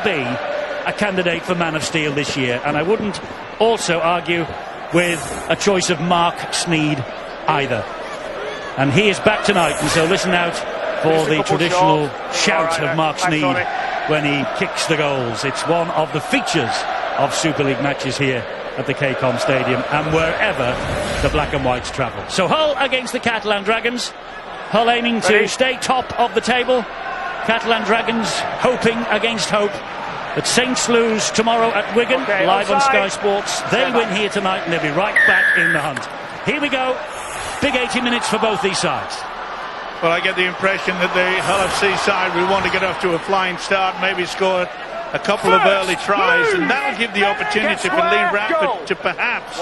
to be a candidate for Man of Steel this year, and I wouldn't also argue with a choice of Mark Sneyd either. And he is back tonight, and so listen out for the traditional shout of Mark Sneyd when he kicks the goals. It's one of the features of Super League matches here at the KCOM Stadium and wherever the Black and Whites travel. So Hull against the Catalan Dragons. Hull aiming to stay top of the table. Catalan Dragons hoping against hope that Saints lose tomorrow at Wigan, live on Sky Sports. They win here tonight and they'll be right back in the hunt. Here we go. Big 80 minutes for both these sides. Well, I get the impression that the Hull FC side will want to get off to a flying start, maybe score a couple of early tries, and that'll give the opportunity for Lee Radford to perhaps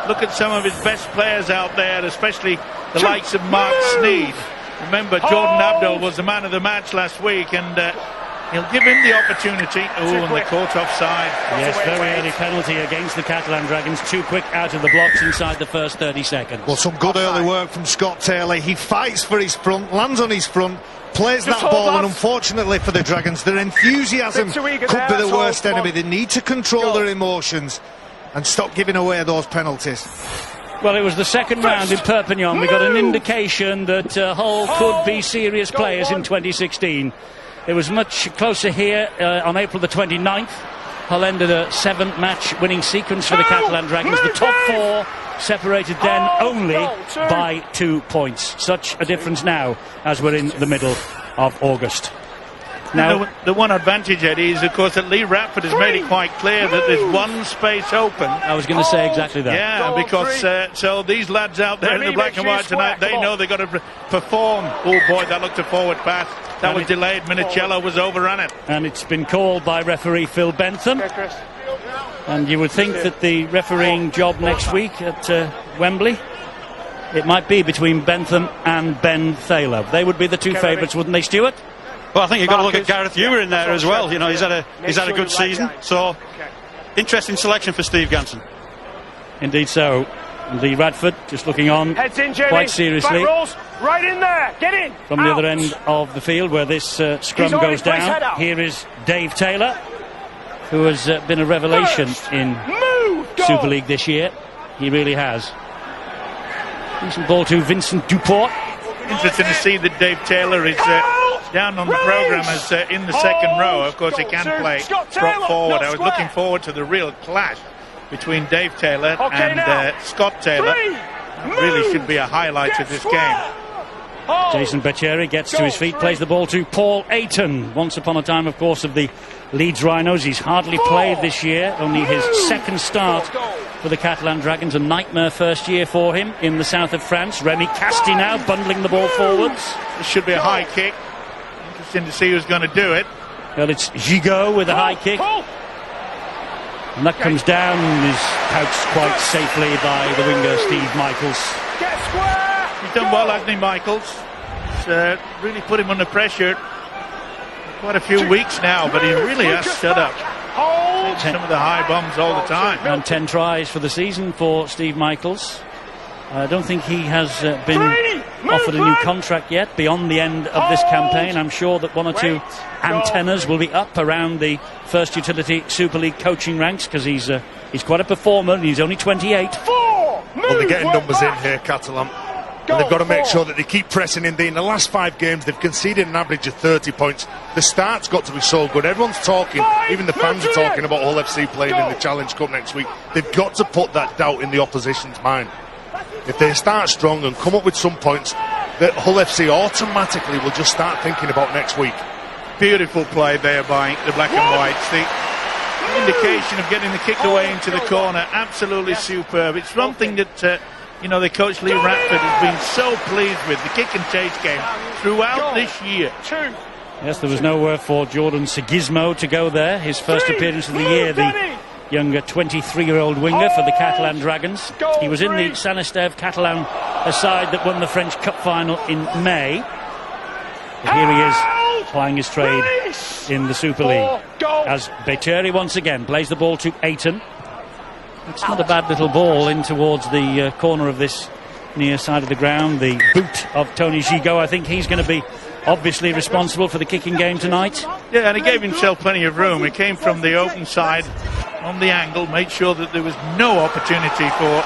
look at some of his best players out there, especially the likes of Mark Sneyd. Remember, Jordan Abdul was the man of the match last week, and he'll give him the opportunity. Oh, and the caught offside. Yes, very early penalty against the Catalan Dragons. Too quick out of the blocks inside the first 30 seconds. Well, some good early work from Scott Taylor. He fights for his front, lands on his front, plays that ball, and unfortunately for the Dragons, their enthusiasm could be the worst enemy. They need to control their emotions and stop giving away those penalties. Well, it was the second round in Perpignan. We got an indication that Hull could be serious players in 2016. It was much closer here on April the 29th. Hull ended a 7-match winning sequence for the Catalan Dragons. The top 4 separated then only by 2 points. Such a difference now as we're in the middle of August. Now, the one advantage, Eddie, is of course that Lee Radford has made it quite clear that there's one space open. I was going to say exactly that. Yeah, because so these lads out there in the black and white tonight, they know they've got to perform. Oh boy, that looked a forward pass. That was delayed. Minicello was overrun it. And it's been called by referee Phil Bentham. And you would think that the refereeing job next week at Wembley, it might be between Bentham and Ben Thaler. They would be the two favourites, wouldn't they, Stuart? Well, I think you've got to look at Gareth Ewer in there as well. You know, he's had a good season. So, interesting selection for Steve Ganson. Indeed so. Lee Radford just looking on quite seriously. Right in there. Get in. From the other end of the field where this scrum goes down. Here is Dave Taylor, who has been a revelation in Super League this year. He really has. Decent ball to Vincent Duport. Interesting to see that Dave Taylor is down on the programme as in the second row. Of course, he can play prop forward. I was looking forward to the real clash between Dave Taylor and Scott Taylor. That really should be a highlight of this game. Jason Beccheri gets to his feet, plays the ball to Paul Ayton. Once upon a time, of course, of the Leeds Rhinos. He's hardly played this year, only his second start for the Catalan Dragons. A nightmare first year for him in the south of France. Remy Casti now bundling the ball forwards. This should be a high kick. Interesting to see who's going to do it. Well, it's Gigot with a high kick. And that comes down and is pouched quite safely by the winger Steve Michaels. He's done well, hasn't he, Michaels? It's really put him under pressure for quite a few weeks now, but he really has stood up. Some of the high bombs all the time. And 10 tries for the season for Steve Michaels. I don't think he has been offered a new contract yet beyond the end of this campaign. I'm sure that one or two antennas will be up around the First Utility Super League coaching ranks, because he's quite a performer and he's only 28. Well, they're getting numbers in here, Catalan. And they've got to make sure that they keep pressing in. In the last 5 games, they've conceded an average of 30 points. The start's got to be so good. Everyone's talking, even the fans are talking about Hull FC playing in the Challenge Cup next week. They've got to put that doubt in the opposition's mind. If they start strong and come up with some points, that Hull FC automatically will just start thinking about next week. Beautiful play there by the black and whites. The indication of getting the kick away into the corner, absolutely superb. It's something that the coach Lee Radford has been so pleased with, the kick and chase game throughout this year. Yes, there was nowhere for Jordan Sigismo to go there. His first appearance of the year, the younger 23-year-old winger for the Catalan Dragons. He was in the San Esteve Catalan side that won the French Cup final in May. But here he is, plying his trade in the Super League. As Beccheri once again plays the ball to Ayton. It's not a bad little ball in towards the corner of this near side of the ground. The boot of Tony Gigot. I think he's going to be obviously responsible for the kicking game tonight. Yeah, and he gave himself plenty of room. He came from the open side on the angle, made sure that there was no opportunity for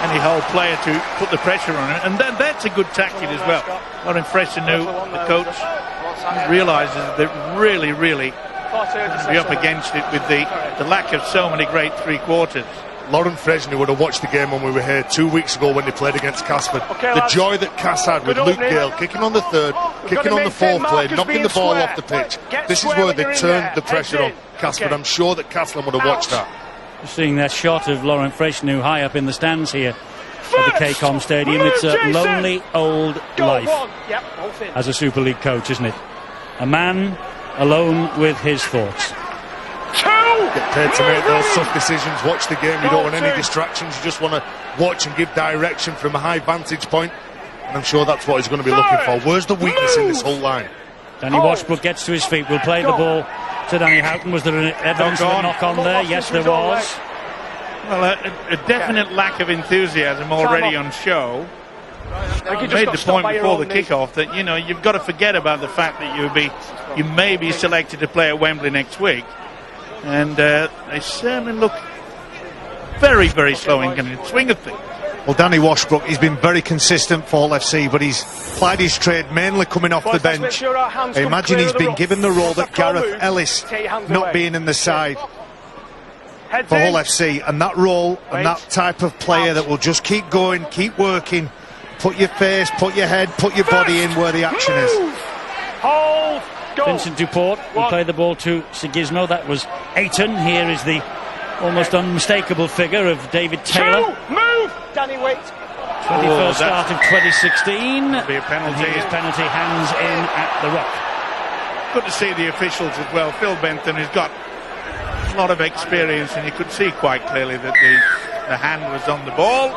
any Hull player to put the pressure on it. And then that's a good tactic as well. Lauren Fresneau, the coach, realises that really be up against it with the lack of so many great three-quarters. Lauren Fresneau would have watched the game when we were here 2 weeks ago when they played against Casford. The joy that Cass had with Luke Gale kicking on the third, kicking on the fourth play, knocking the ball off the pitch. This is where they turned the pressure on Casford. I'm sure that Castlin would have watched that. Seeing that shot of Lauren Fresneau high up in the stands here at the KCOM Stadium. It's a lonely old life as a Super League coach, isn't it? A man alone with his thoughts. Get paid to make those tough decisions. Watch the game. You don't want any distractions. You just want to watch and give direction from a high vantage point. And I'm sure that's what he's going to be looking for. Where's the weakness in this whole line? Danny Washbrook gets to his feet. Will play the ball to Danny Houghton. Was there evidence of a knock-on there? Yes, there was. Well, a definite lack of enthusiasm already on show. I made the point before the kick-off that, you know, you've got to forget about the fact that you may be selected to play at Wembley next week. And they certainly look very slow in getting the swing of things. Well, Danny Washbrook, he's been very consistent for Hull FC, but he's plied his trade mainly coming off the bench. I imagine he's been given the role that Gareth Ellis not being in the side for Hull FC, and that role and that type of player that will just keep going, keep working, put your face, put your head, put your body in where the action is. Hold. Vincent Duport will play the ball to Sigismo. That was Ayton. Here is the almost unmistakable figure of David Taylor. Move! Danny, wait. 21st start of 2016. Be a penalty. And his penalty, hands in at the ruck. Good to see the officials as well. Phil Benton has got a lot of experience, and you could see quite clearly that the hand was on the ball.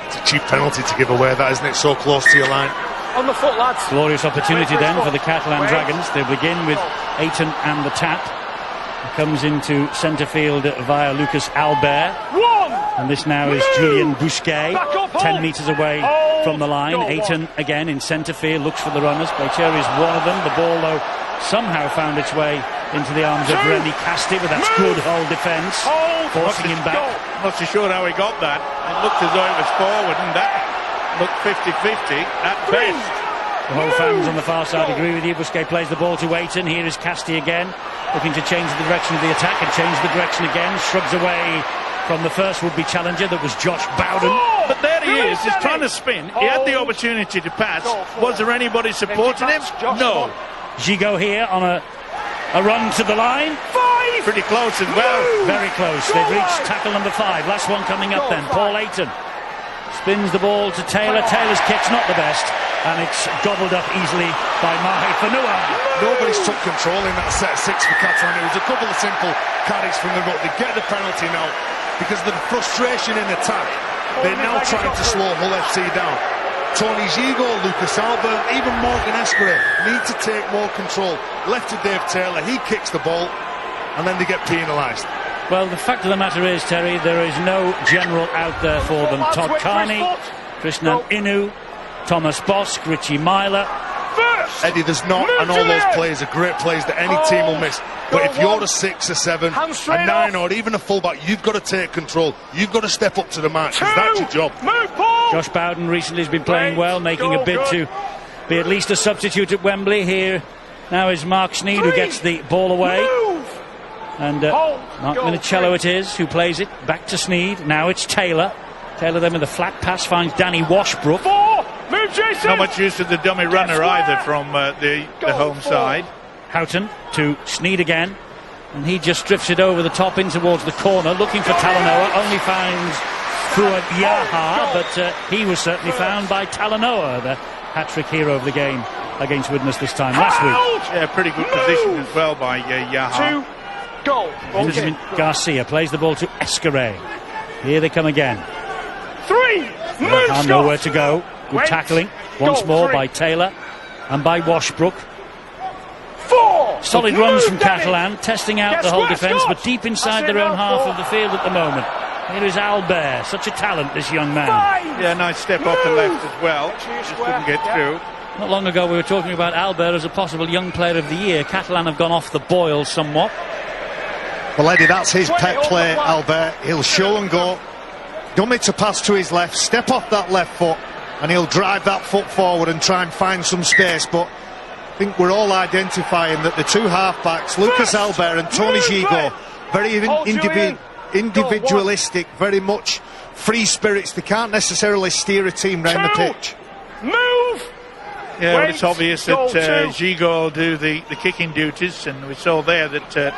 It's a cheap penalty to give away, that, isn't it? So close to your line. On the foot, lads. Glorious opportunity then for the Catalan Dragons. They begin with Ayton and the tap. It comes into centre field via Lucas Albert. And this now is Julien Bousquet, 10 metres away from the line. Ayton again in centre field, looks for the runners. Boitieri is one of them. The ball, though, somehow found its way into the arms of Remy Casti, but that's good Hull defence, forcing him back. Not so sure how he got that. It looked as though it was forward, and that looked 50-50 at best. The Hull fans on the far side agree with you. Bousquet plays the ball to Ayton. Here is Casti again, looking to change the direction of the attack, and change the direction again. Shrugs away from the first would-be challenger, that was Josh Bowden. But there he is, he's trying to spin. He had the opportunity to pass. Was there anybody supporting him? No. Gigot here on a run to the line. Pretty close as well. Very close. They've reached tackle number 5. Last one coming up then. Paul Ayton spins the ball to Taylor. Taylor's kick's not the best, and it's gobbled up easily by Mahi Fanua. Nobody's took control in that set 6 for Catalan. It was a couple of simple carries from the ruck. They get the penalty now because of the frustration in attack. They're now trying to slow Hull FC down. Tony Gigot, Lucas Albert, even Morgan Esquire need to take more control. Left to Dave Taylor, he kicks the ball, and then they get penalised. Well, the fact of the matter is, Terry, there is no general out there for them. Todd Carney, Krishnan Inu, Thomas Bosk, Richie Myler. Eddie, there's not, and all those players are great players that any team will miss. But if you're a 6 or 7, a 9 or even a fullback, you've got to take control. You've got to step up to the mark, because that's your job. Josh Bowden recently has been playing well, making a bid to be at least a substitute at Wembley. Here now is Mark Sneed, who gets the ball away. And Mark Minicello it is who plays it back to Sneed. Now it's Taylor. Taylor then with a flat pass finds Danny Washbrook. Not much use of the dummy runner either from the home side. Houghton to Sneed again, and he just drifts it over the top in towards the corner, looking for Talanoa. Only finds Fuad Yaha, but he was certainly found by Talanoa, the hat-trick hero of the game against Widnes this time last week. Yeah, pretty good position as well by Yaha. Benjamin Garcia plays the ball to Esquire. Here they come again. 3. Nowhere to go. Good tackling once more by Taylor and by Washbrook. 4. Solid runs from Catalan, testing out the whole defence, but deep inside their own half of the field at the moment. Here is Albert, such a talent, this young man. Yeah, nice step off the left as well. Just couldn't get through. Not long ago we were talking about Albert as a possible young player of the year. Catalan have gone off the boil somewhat. Well, Eddie, that's his pet play, Albert. He'll show and go. Don't need to pass to his left, step off that left foot, and he'll drive that foot forward and try and find some space. But I think we're all identifying that the two half-backs, Lucas Albert and Tony Gigot, very individualistic, very much free spirits. They can't necessarily steer a team round the pitch. Move! Yeah, but it's obvious that Gigot will do the kicking duties, and we saw there that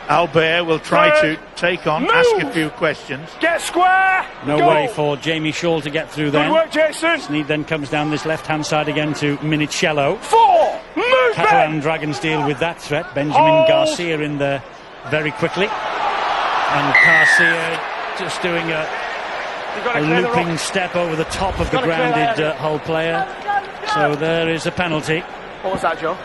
Albert will try to take on, ask a few questions. Get square! No way for Jamie Shaw to get through then. Good work, Jason. Sneed then comes down this left-hand side again to Minicello. 4! Move! Catalan Dragons deal with that threat. Benjamin Garcia in there very quickly. And Garcia just doing a looping step over the top of the grounded Hull player. So there is a penalty. What was that, Joe?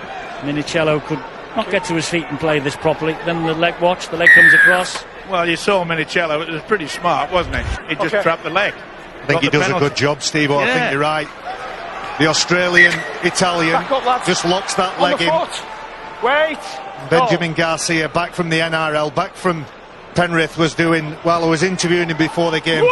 Minicello could not get to his feet and play this properly. Then the leg watch, the leg comes across. Well, you saw Minicello, it was pretty smart, wasn't it? He just trapped the leg. I think he does a good job, Steve. I think you're right. The Australian-Italian just locks that leg in. Wait! Benjamin Garcia, back from the NRL, back from Penrith, was doing, while I was interviewing him before the game,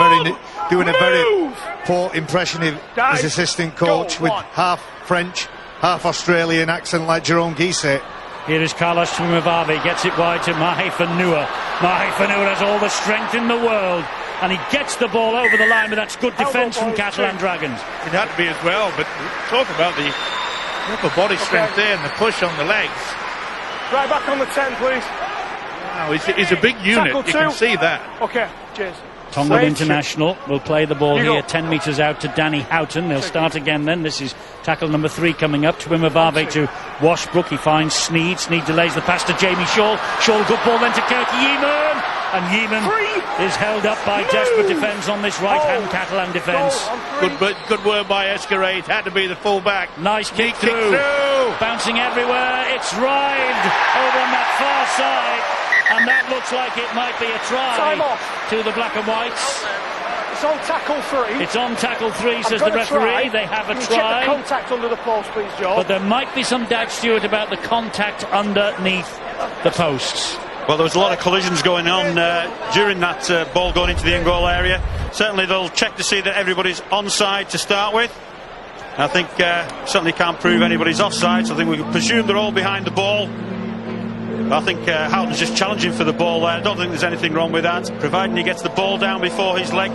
doing a very poor impression of his assistant coach with half French, half Australian accent like Jerome Guisset. Here is Carlos Chumavave, gets it wide to Mahe Fanua. Mahe Fanua has all the strength in the world, and he gets the ball over the line, but that's good defence from Catalan Dragons. It had to be as well, but talk about the upper body strength there and the push on the legs. Right back on the 10, please. Wow, he's a big unit, you can see that. Okay, cheers. Tongan international will play the ball here 10 metres out to Danny Houghton. They'll start again then. This is tackle number 3 coming up. Twimavave to Washbrook. He finds Sneed. Sneed delays the pass to Jamie Shaw. Shaw, good ball then to Kirk Yeeman. And Yeeman is held up by desperate defence on this right-hand Catalan defence. Good work by Escarate. It had to be the full-back. Nice kick through. Bouncing everywhere. It's Ride over on that far side. And that looks like it might be a try to the black and whites. It's on tackle 3. It's on tackle 3, says the referee. They have a try. Check the contact under the post, please, Joe. But there might be some doubt, Stuart, about the contact underneath the posts. Well, there was a lot of collisions going on during that ball going into the in-goal area. Certainly they'll check to see that everybody's onside to start with. I think certainly can't prove anybody's offside, so I think we can presume they're all behind the ball. I think Houghton's just challenging for the ball there. I don't think there's anything wrong with that, providing he gets the ball down before his leg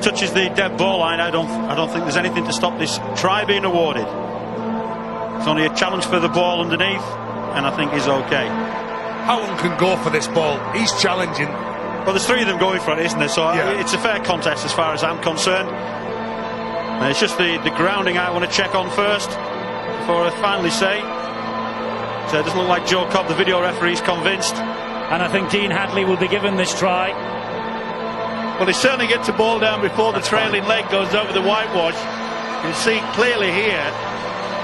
touches the dead ball line. I don't think there's anything to stop this try being awarded. It's only a challenge for the ball underneath, and I think he's okay. Houghton can go for this ball. He's challenging. Well, there's 3 of them going for it, isn't there? So it's a fair contest as far as I'm concerned. And it's just the grounding I want to check on first before I finally say. So it doesn't look like Joe Cobb, the video referee, is convinced. And I think Dean Hadley will be given this try. Well, he certainly gets the ball down before the trailing leg goes over the whitewash. You can see clearly here.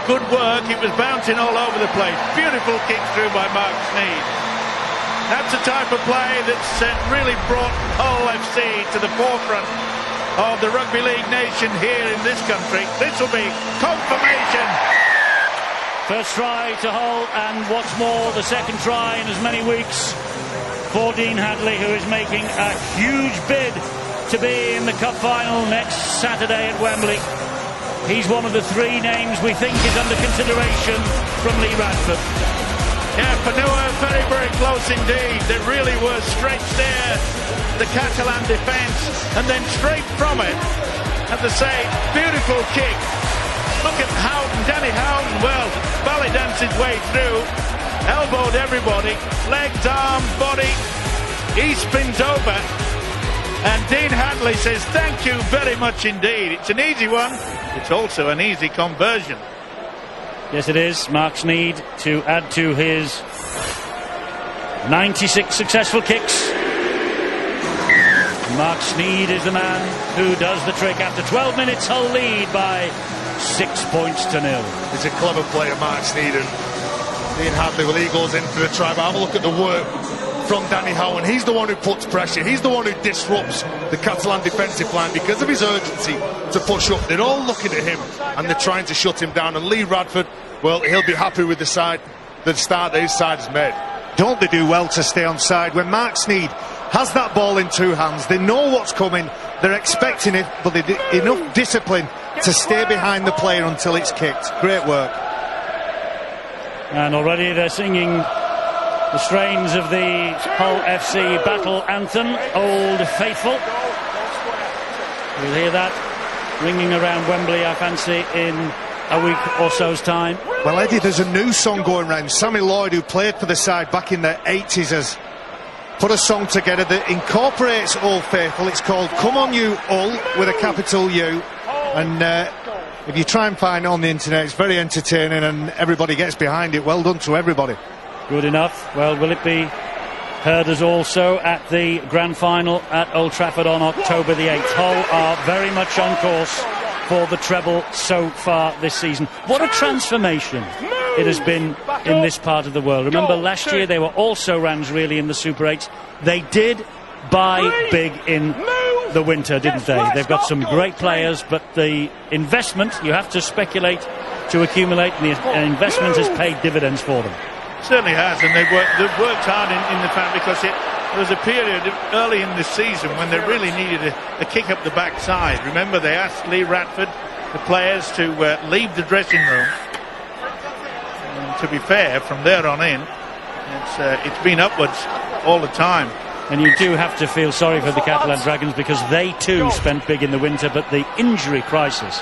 Good work. It was bouncing all over the place. Beautiful kick through by Mark Sneed. That's the type of play that's really brought Hull FC to the forefront of the rugby league nation here in this country. This will be confirmation. First try to Hull, and what's more, the second try in as many weeks for Dean Hadley, who is making a huge bid to be in the cup final next Saturday at Wembley. He's one of the 3 names we think is under consideration from Lee Radford. Yeah, Fanua very, very close indeed. They really were stretched there, the Catalan defence, and then straight from it, have to say, beautiful kick. Look at Houghton, Danny Houghton, well, ballet danced his way through, elbowed everybody, legs, arms, body, he spins over, and Dean Hadley says, thank you very much indeed. It's an easy one, it's also an easy conversion. Yes, it is. Mark Sneed to add to his 96 successful kicks. Mark Sneed is the man who does the trick. After 12 minutes, Hull lead by 6 points to 0. He's a clever player, Mark Sneed, and Dean Hadley, well, he goes in for the try, but have a look at the work from Danny Howe, and he's the one who puts pressure. He's the one who disrupts the Catalan defensive line because of his urgency to push up. They're all looking at him and they're trying to shut him down. And Lee Radford, well, he'll be happy with the start that his side has made. Don't they do well to stay on side? When Mark Sneed has that ball in two hands, they know what's coming, they're expecting it, but they've enough discipline to stay behind the player until it's kicked. Great work. And already they're singing the strains of the Hull FC battle anthem, Old Faithful. You'll hear that ringing around Wembley, I fancy, in a week or so's time. Well, Eddie, there's a new song going round. Sammy Lloyd, who played for the side back in the 80s, has put a song together that incorporates Old Faithful. It's called Come On You Hull, with a capital U. And if you try and find it on the internet, it's very entertaining and everybody gets behind it. Well done to everybody. Good enough. Well, will it be heard as also at the grand final at Old Trafford on October the 8th? Hull are very much on course for the treble so far this season. What a transformation it has been in this part of the world. Remember last year they were also rans really in the Super 8s. They did buy big in the winter, didn't they? They've got some great players, but the investment, you have to speculate to accumulate, and the investment has paid dividends for them. Certainly has, and they've worked hard in the fact, because there was a period early in the season when they really needed a kick up the backside. Remember, they asked Lee Radford, the players, to leave the dressing room. And to be fair, from there on in, it's been upwards all the time. And you do have to feel sorry for the Catalan Dragons, because they too spent big in the winter, but the injury crisis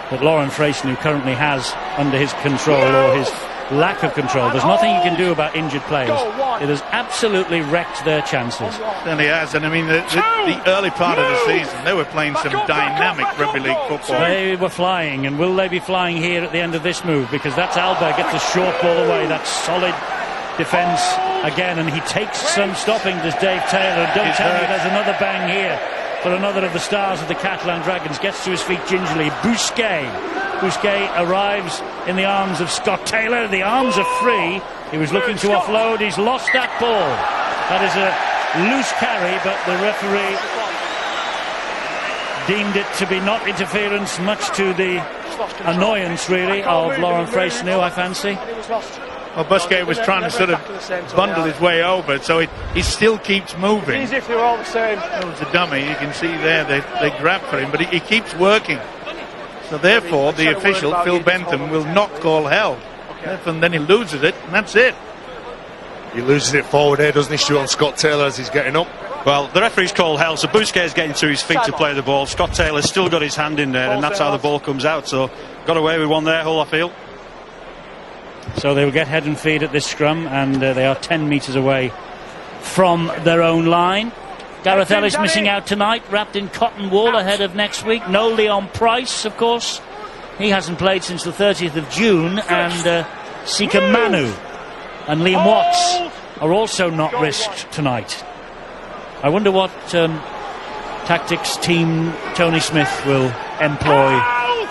that Laurent Freycinet currently has under his control, or his lack of control, there's nothing you can do about injured players. It has absolutely wrecked their chances. Certainly has, and I mean the early part of the season they were playing some dynamic rugby league football. They were flying, and will they be flying here at the end of this move? Because that's Alba gets a short ball away. That's solid defence again, and he takes some stopping, does Dave Taylor. Don't tell me there's another bang here for another of the stars of the Catalan Dragons. Gets to his feet gingerly. Bousquet arrives in the arms of Scott Taylor. The arms are free. He was looking to offload. He's lost that ball. That is a loose carry, but the referee deemed it to be not interference, much to the annoyance really of Laurent Freycinet, I fancy. Well, Bousquet was trying to sort of bundle his way over, so he still keeps moving. Easy if they were all the same. That was a dummy. You can see there they grabbed for him, but he keeps working. So therefore, the official, Phil Bentham, will not call held. And then he loses it, and that's it. He loses it forward here, doesn't he, Stuart, on Scott Taylor as he's getting up? Well, the referee's called held, so Bousquet's getting to his feet to play the ball. Scott Taylor's still got his hand in there, and that's how the ball comes out. So got away with one there, Hull, I feel. So they will get head and feet at this scrum, and they are 10 metres away from their own line. Gareth Ellis missing out tonight, wrapped in cotton wool ahead of next week. No Leon Price, of course. He hasn't played since the 30th of June. And Sika Manu and Liam Watts are also not risked tonight. I wonder what tactics team Tony Smith will employ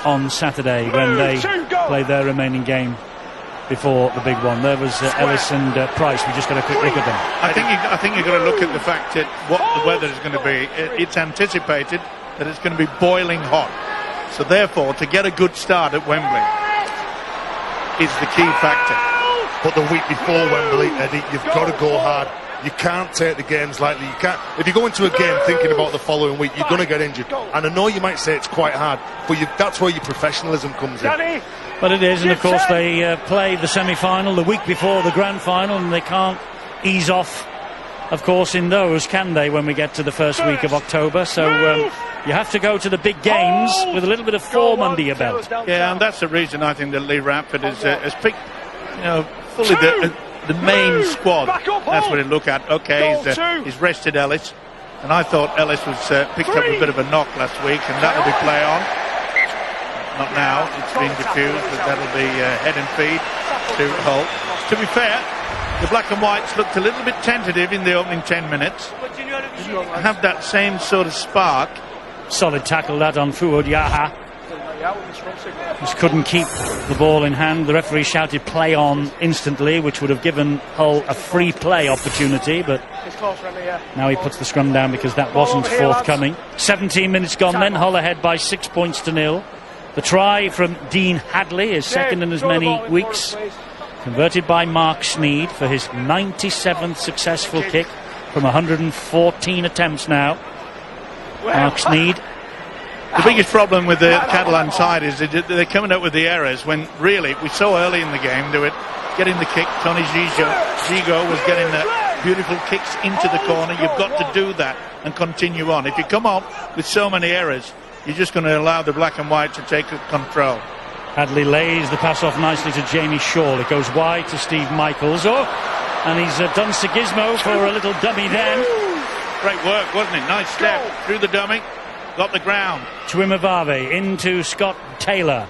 on Saturday when they play their remaining game before the big one. There was Ellis and Price. We just got a quick look at them. I think you've got to look at the fact that what the weather is going to be. It's anticipated that it's going to be boiling hot. So therefore, to get a good start at Wembley is the key factor. But the week before Wembley, Eddie, you've got to go hard. You can't take the games lightly. You can't. If you go into a game thinking about the following week, you're going to get injured. And I know you might say it's quite hard, but that's where your professionalism comes in. But it is, and of course they play the semi-final the week before the grand final, and they can't ease off, of course, in those, can they, when we get to the first week of October? So you have to go to the big games with a little bit of form under your belt. Yeah, and that's the reason I think that Lee Radford has picked, fully the main squad. That's what it look at. Okay, he's rested Ellis, and I thought Ellis was picked up a bit of a knock last week, and that will be play on. Not now, it's been diffused, but that'll be head and feed to Hull. To be fair, the black and whites looked a little bit tentative in the opening 10 minutes. Have that same sort of spark. Solid tackle that on Fuad Yaha. out with the scrum signal. Just couldn't keep the ball in hand. The referee shouted play on instantly, which would have given Hull a free play opportunity, but It's close, Remy, yeah. now he puts the scrum down because that wasn't over here, forthcoming. 17 minutes gone then, Hull ahead by 6 points to 0. The try from Dean Hadley is second in as many weeks, converted by Mark Sneed for his 97th successful kick from 114 attempts now. Mark Sneed. The biggest problem with the Catalan side is they're coming up with the errors when really we saw early in the game they were getting the kick. Tony Zigo was getting the beautiful kicks into the corner. You've got to do that and continue on. If you come up with so many errors, you're just going to allow the black and white to take control. Hadley lays the pass off nicely to Jamie Shaw. It goes wide to Steve Michaels. Oh, and he's done Sigismo for a little dummy then. Great work, wasn't it? Nice step through the dummy. Got the ground. Chuimavave into Scott Taylor.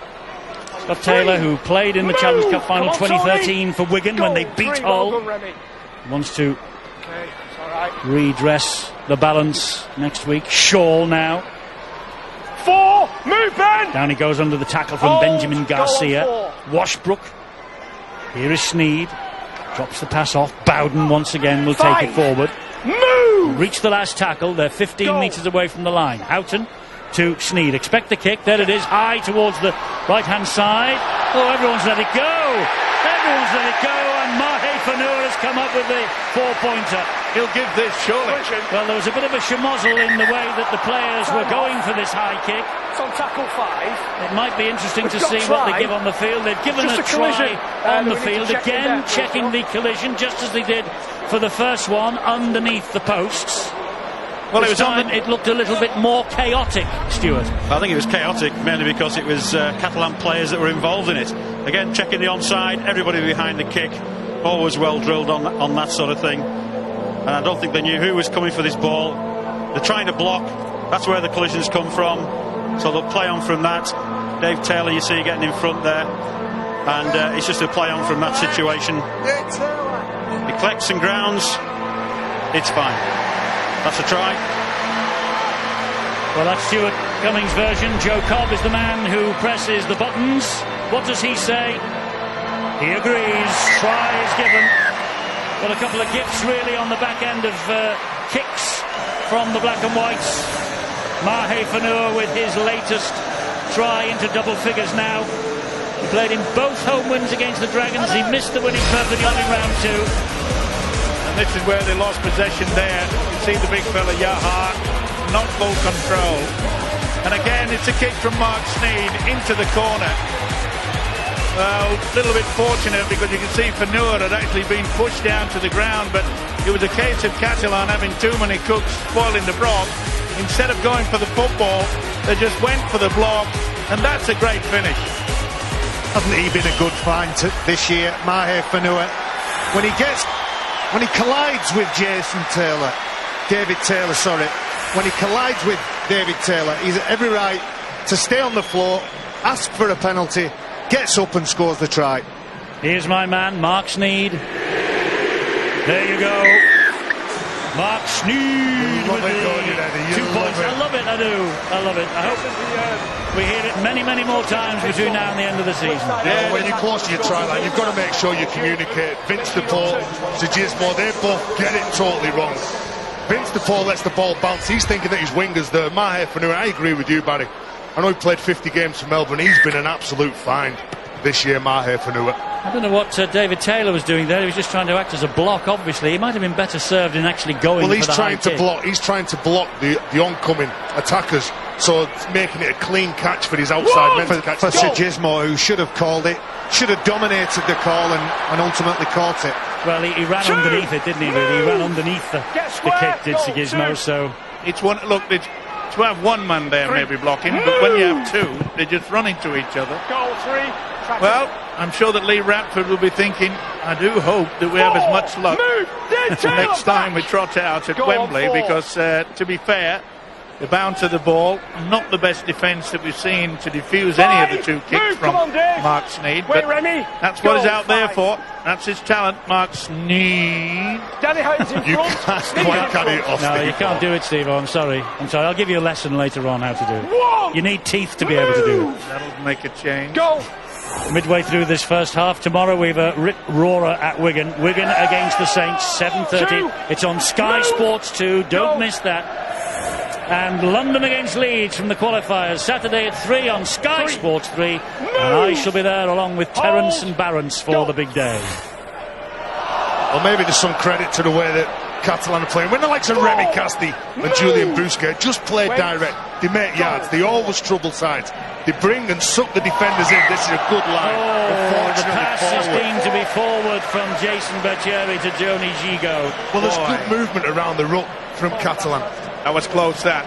Scott Taylor, who played in the Challenge Cup final 2013 for Wigan when they beat Hull, wants to redress the balance next week. Shaw now. 4, move Ben! Down he goes under the tackle from Benjamin Garcia. Washbrook. Here is Sneed. Drops the pass off. Bowden once again will take it forward. Move! Reach the last tackle. They're 15 metres away from the line. Houghton to Sneed. Expect the kick. There it is. High towards the right-hand side. Oh, everyone's let it go. Everyone's let it go. And Mahe Fanur has come up with the 4-pointer. He'll give this, surely. Well, there was a bit of a schmozzle in the way that the players were going for this high kick. It's on tackle 5. It might be interesting to see what they give on the field. They've given a try on the field. Again, checking the collision, just as they did for the first one, underneath the posts. Well, it was it looked a little bit more chaotic, Stuart. I think it was chaotic mainly because it was Catalan players that were involved in it. Again, checking the onside, everybody behind the kick, always well drilled on that sort of thing. And I don't think they knew who was coming for this ball. They're trying to block. That's where the collisions come from. So they'll play on from that. Dave Taylor, you see, getting in front there. And it's just a play on from that situation. He collects and grounds. It's fine. That's a try. Well, that's Stuart Cummings' version. Joe Cobb is the man who presses the buttons. What does he say? He agrees. Try is given. Well, a couple of gifts really on the back end of kicks from the black and whites. Mahe Fanur with his latest try into double figures now. He played in both home wins against the Dragons. He missed the winning perfectly on in round 2. And this is where they lost possession there. You see the big fella, Yaha, not full control. And again, it's a kick from Mark Sneed into the corner. Well, a little bit fortunate because you can see Fanur had actually been pushed down to the ground, but it was a case of Catalan having too many cooks spoiling the broth. Instead of going for the football, they just went for the block, and that's a great finish. Hasn't he been a good find this year, Mahe Fanur? When he collides with David Taylor, when he collides with David Taylor, he's at every right to stay on the floor, ask for a penalty, gets up and scores the try. Here's my man, Mark Sneed. There you go. Mark Sneed with the 2 points. I love it, I do. I love it. I hope we hear it many, many more times between now and the end of the season. Yeah, when you're close to your try line, you've got to make sure you communicate. Vince DePaul, Sigismo, they both get it totally wrong. Vince DePaul lets the ball bounce. He's thinking that his winger's there. Mahe Fanur, I agree with you, Barry. I know he played 50 games for Melbourne. He's been an absolute find this year, Mahe Fanur. I don't know what David Taylor was doing there. He was just trying to act as a block, obviously. He might have been better served in actually going for the high kick. He's trying to block the oncoming attackers, so making it a clean catch for his outside men to catch. For Sigismo, who should have called it, should have dominated the call and ultimately caught it. Well, he ran underneath it, didn't he, really? He ran underneath the kick, did Sigismo, so... It's one, look, to have one man there maybe blocking, but when you have two, they just run into each other. Goal 3. Well, I'm sure that Lee Ratford will be thinking, I do hope that we have as much luck the next time we trot out at Wembley, because to be fair, the bounce of the ball. Not the best defence that we've seen to defuse any of the two kicks from Mark Sneed. But that's what he's out there for. That's his talent, Mark Sneed. Danny Houghton's in You front. can't quite carry it off. No, Steve. you can't do it, Steve. I'm sorry. I'll give you a lesson later on how to do it. You need teeth to be able to do it. That'll make a change. Go. Midway through this first half, tomorrow we've a roarer at Wigan. Wigan against the Saints, 7:30. It's on Sky Sports 2. Don't miss that. And London against Leeds from the qualifiers, Saturday at 3 on Sky Sports 3. And I shall be there along with Terence and Barents for the big day. Well, maybe there's some credit to the way that Catalan are playing. When the likes of Remy Casti and Julian Brusquet just play direct, they make yards, they always trouble sides. They bring and suck the defenders in. This is a good line. The pass is deemed to be forward from Jason Bertieri to Joni Gigot. Well, there's good movement around the ruck from Catalan. That was close, that.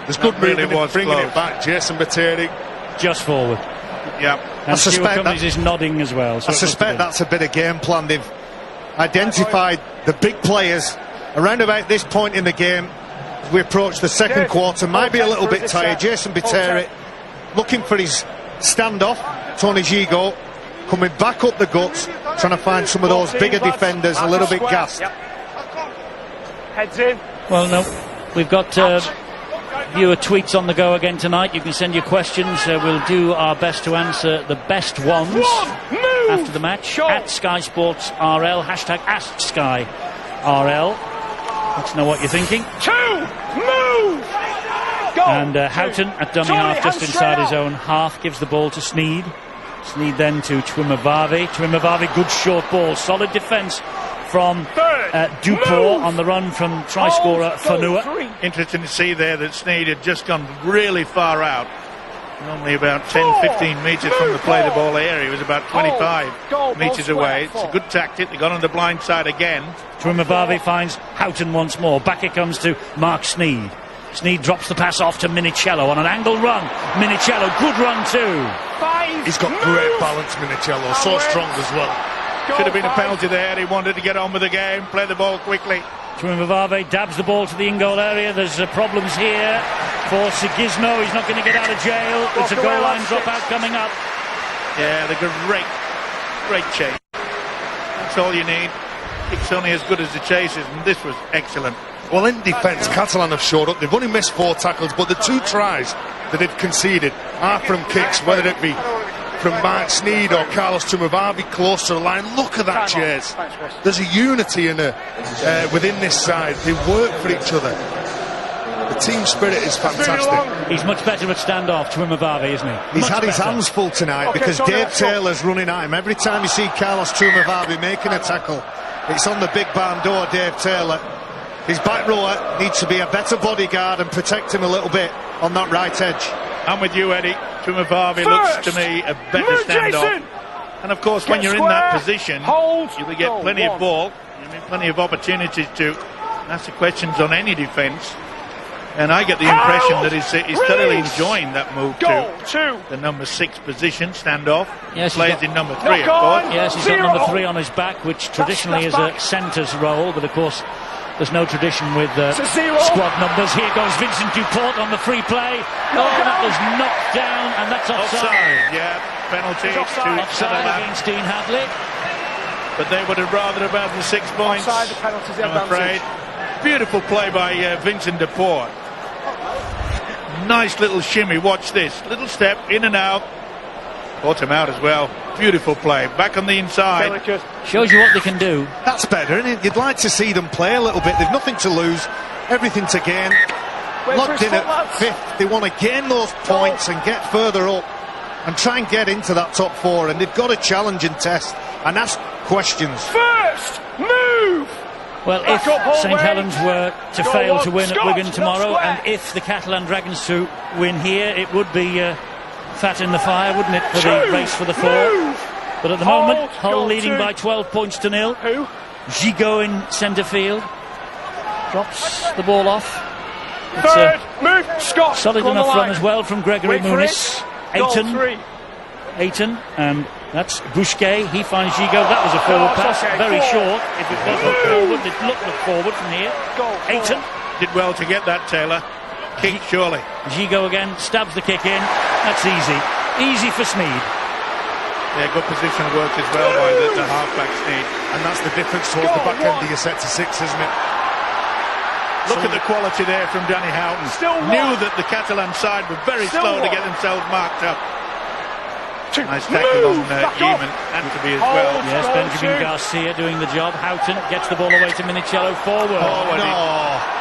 There's good really movement was bringing close. it back. Jason Bertieri. Just forward. Yeah. And Stuart suspect Cummings that- is nodding as well. So I suspect that's a bit of game plan. They've identified the big players around about this point in the game. As we approach the second quarter, might be a little bit tired. Jason Bertieri looking for his standoff. Tony Gigot coming back up the guts, trying to find some of those bigger defenders a little bit gassed. Heads in. Well, no. We've got viewer tweets on the go again tonight. You can send your questions. We'll do our best to answer the best ones after the match. At Sky Sports RL, hashtag AskSkyRL. Let's know what you're thinking. 2, move! Go. And Houghton at dummy Tony, half, just hands inside straight his own half, gives the ball to Sneed. Sneed then to Twimavavi. Twimavavi, good short ball. Solid defence from Dupont on the run from try scorer Fanua. Interesting to see there that Sneed had just gone really far out. Normally about 10-15 metres from the play the ball area. He was about 25 metres away. It's a good tactic. They got on the blind side again. Twimavavi finds Houghton once more. Back it comes to Mark Sneed. Sneed drops the pass off to Minicello on an angle run. Minicello, good run too. He's got great balance, Minicello. So strong as well. Should have been a penalty there. He wanted to get on with the game, play the ball quickly. Twimavavi dabs the ball to the in-goal area. There's problems here for Sigismo. He's not going to get out of jail. It's a goal line dropout coming up. Yeah, the great chase. That's all you need. It's only as good as the chases, and this was excellent. Well, in defence, Catalan have showed up. They've only missed 4 tackles, but the 2 tries that they've conceded are from kicks, whether it be from Mark Sneed or Carlos Twimavavi close to the line. Look at that chase. There's a unity within this side. They work for each other. The team spirit is fantastic. He's much better at standoff, Twimavavi, isn't he? He's Much had his better. hands full tonight because Dave Taylor's running at him. Every time you see Carlos Twimavavi making a tackle, it's on the big barn door, Dave Taylor. His back rower needs to be a better bodyguard and protect him a little bit on that right edge. I'm with you, Eddie. Twimavavi looks to me a better standoff. And of course, when you're in that position, you will get plenty of ball. You have plenty of opportunities to ask the questions on any defence. And I get the impression that he's thoroughly enjoying that move to the number 6 position, standoff. Yes, plays in number 3, of course. Yes, he's got number 3 on his back, which traditionally is a centre's role, but of course there's no tradition with squad numbers. Here goes Vincent Dupont on the free play. That was knocked down, and that's offside. Yeah, penalty to Offside Sutherland. against Dean Hadley. But they would have rather have had the 6 points, I'm afraid. Beautiful play by Vincent Dupont. Nice little shimmy, watch this. Little step, in and out. Caught him out as well. Beautiful play. Back on the inside. Shows you what they can do. That's better, isn't it? You'd like to see them play a little bit. They've nothing to lose, everything to gain. Locked in at 5th. They want to gain those points and get further up and try and get into that top 4. And they've got to challenge and test and ask questions. First move. Well, if St Helens were to fail to win at Wigan tomorrow, and if the Catalan Dragons to win here, it would be fat in the fire, wouldn't it, for the race for the 4? But at the moment, Hull leading by 12 points to 0. Gigot in centre field. Drops the ball off. It's a solid enough run as well from Gregory Muniz. Aiton, and that's Brusquet. He finds Gigot. That was a forward pass, very short. If it does look forward, it looked forward from here. Aiton did well to get that, Taylor. kick, surely. Gigo again, stabs the kick in. That's easy. Easy for Sneed. Yeah, good position work as well by the half-back Sneed. And that's the difference towards the back end of your set to 6, isn't it? Look at the quality there from Danny Houghton. Knew that the Catalan side were very slow to get themselves marked up. Nice tackle on Eamon Anthony as well. Yes, Benjamin Garcia doing the job. Houghton gets the ball away to Minicello forward.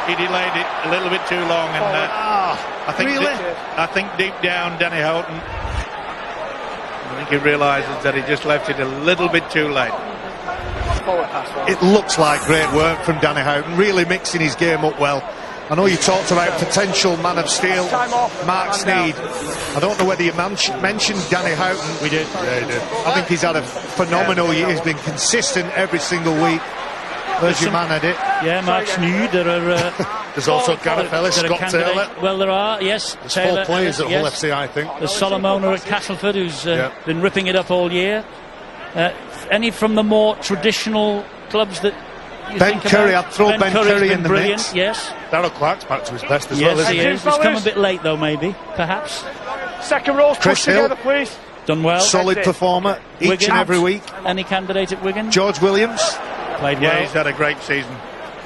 He delayed it a little bit too long, and I think deep down Danny Houghton, I think he realises that he just left it a little bit too late. It looks like great work from Danny Houghton, really mixing his game up well. I know you talked about potential man of steel, Mark Sneed. I don't know whether you mentioned Danny Houghton. We did. Yeah, he did. I think he's had a phenomenal year. He's been consistent every single week. There's your man at it. Yeah, Mark Sneed. There's also Gareth Ellis, Scott Taylor. Well, there are, yes. There's Taylor, 4 players at Hull yes. FC, I think. There's Solomona at Castleford, who's been ripping it up all year. Any from the more traditional clubs that you Ben think Curry, about? I'd throw Ben Curry's Curry been in the brilliant, mix. yes. Darryl Clark's back to his best as Yes, well, isn't he he? is. He's come a bit late, though, maybe, perhaps. Second rows, Chris push Hill. together, please. Done well. Solid performer each Wigan. and every week. Any candidate at Wigan? George Williams. Played Yeah, well. he's had a great season.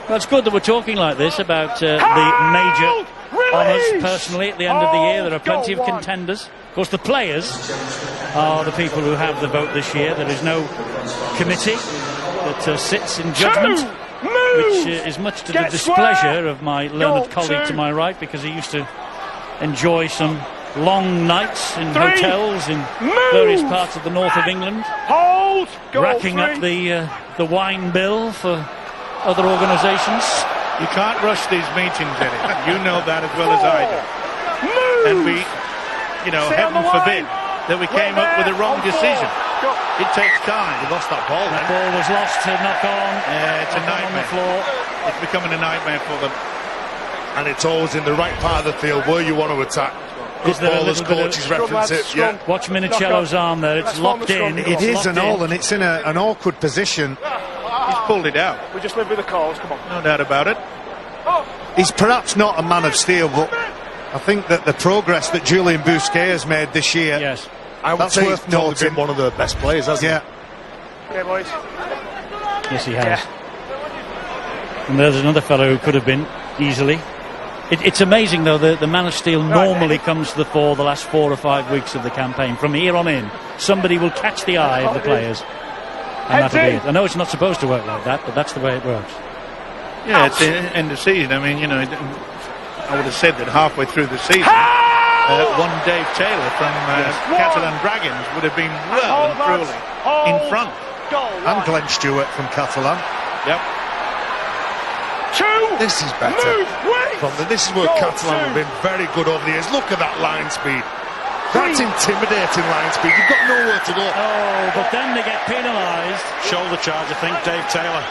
Well, it's good that we're talking like this about the major honours personally at the end of the year. There are plenty of contenders. Of course, the players are the people who have the vote this year. There is no committee that sits in judgment, which is much to the displeasure of my learned colleague to my right, because he used to enjoy some long nights in hotels in various parts of the north of England, racking up the wine bill for other organisations. You can't rush these meetings, Eddie. You know that as well as I do. And we, heaven forbid that we came up with a wrong decision. It takes time. He lost that ball, That then. ball was lost to knock on. Yeah, it's a knock on nightmare. the floor. It's becoming a nightmare for them. And it's always in the right part of the field where you want to attack. Is there a Ballers, little bit of- coaches reference it. Yeah. Watch Minicello's arm there. It's locked in. It is locked an all, in. and it's in an awkward position. He's pulled it out. We just live with the calls, come on. No doubt about it. He's perhaps not a man of steel, but I think that the progress that Julian Bousquet has made this year, Yes. I would That's say worth he's probably noting. been one of the best players, hasn't yeah. Okay, boys. Yes, he has. And there's another fellow who could have been easily. It's amazing, though, the Man of Steel normally comes to the fore the last 4 or 5 weeks of the campaign. From here on in, somebody will catch the eye of the players. And that'll be it. I know it's not supposed to work like that, but that's the way it works. Yeah, it's the end of season. I mean, I would have said that halfway through the season, one Dave Taylor from Catalan Dragons would have been well and truly in front. And Glenn Stewart from Catalan. Yep. This is better. This is where Catalan have been very good over the years. Look at that line speed. That's intimidating line speed. You've got nowhere to go. Oh, but then they get penalised. Shoulder charge, I think, Dave Taylor.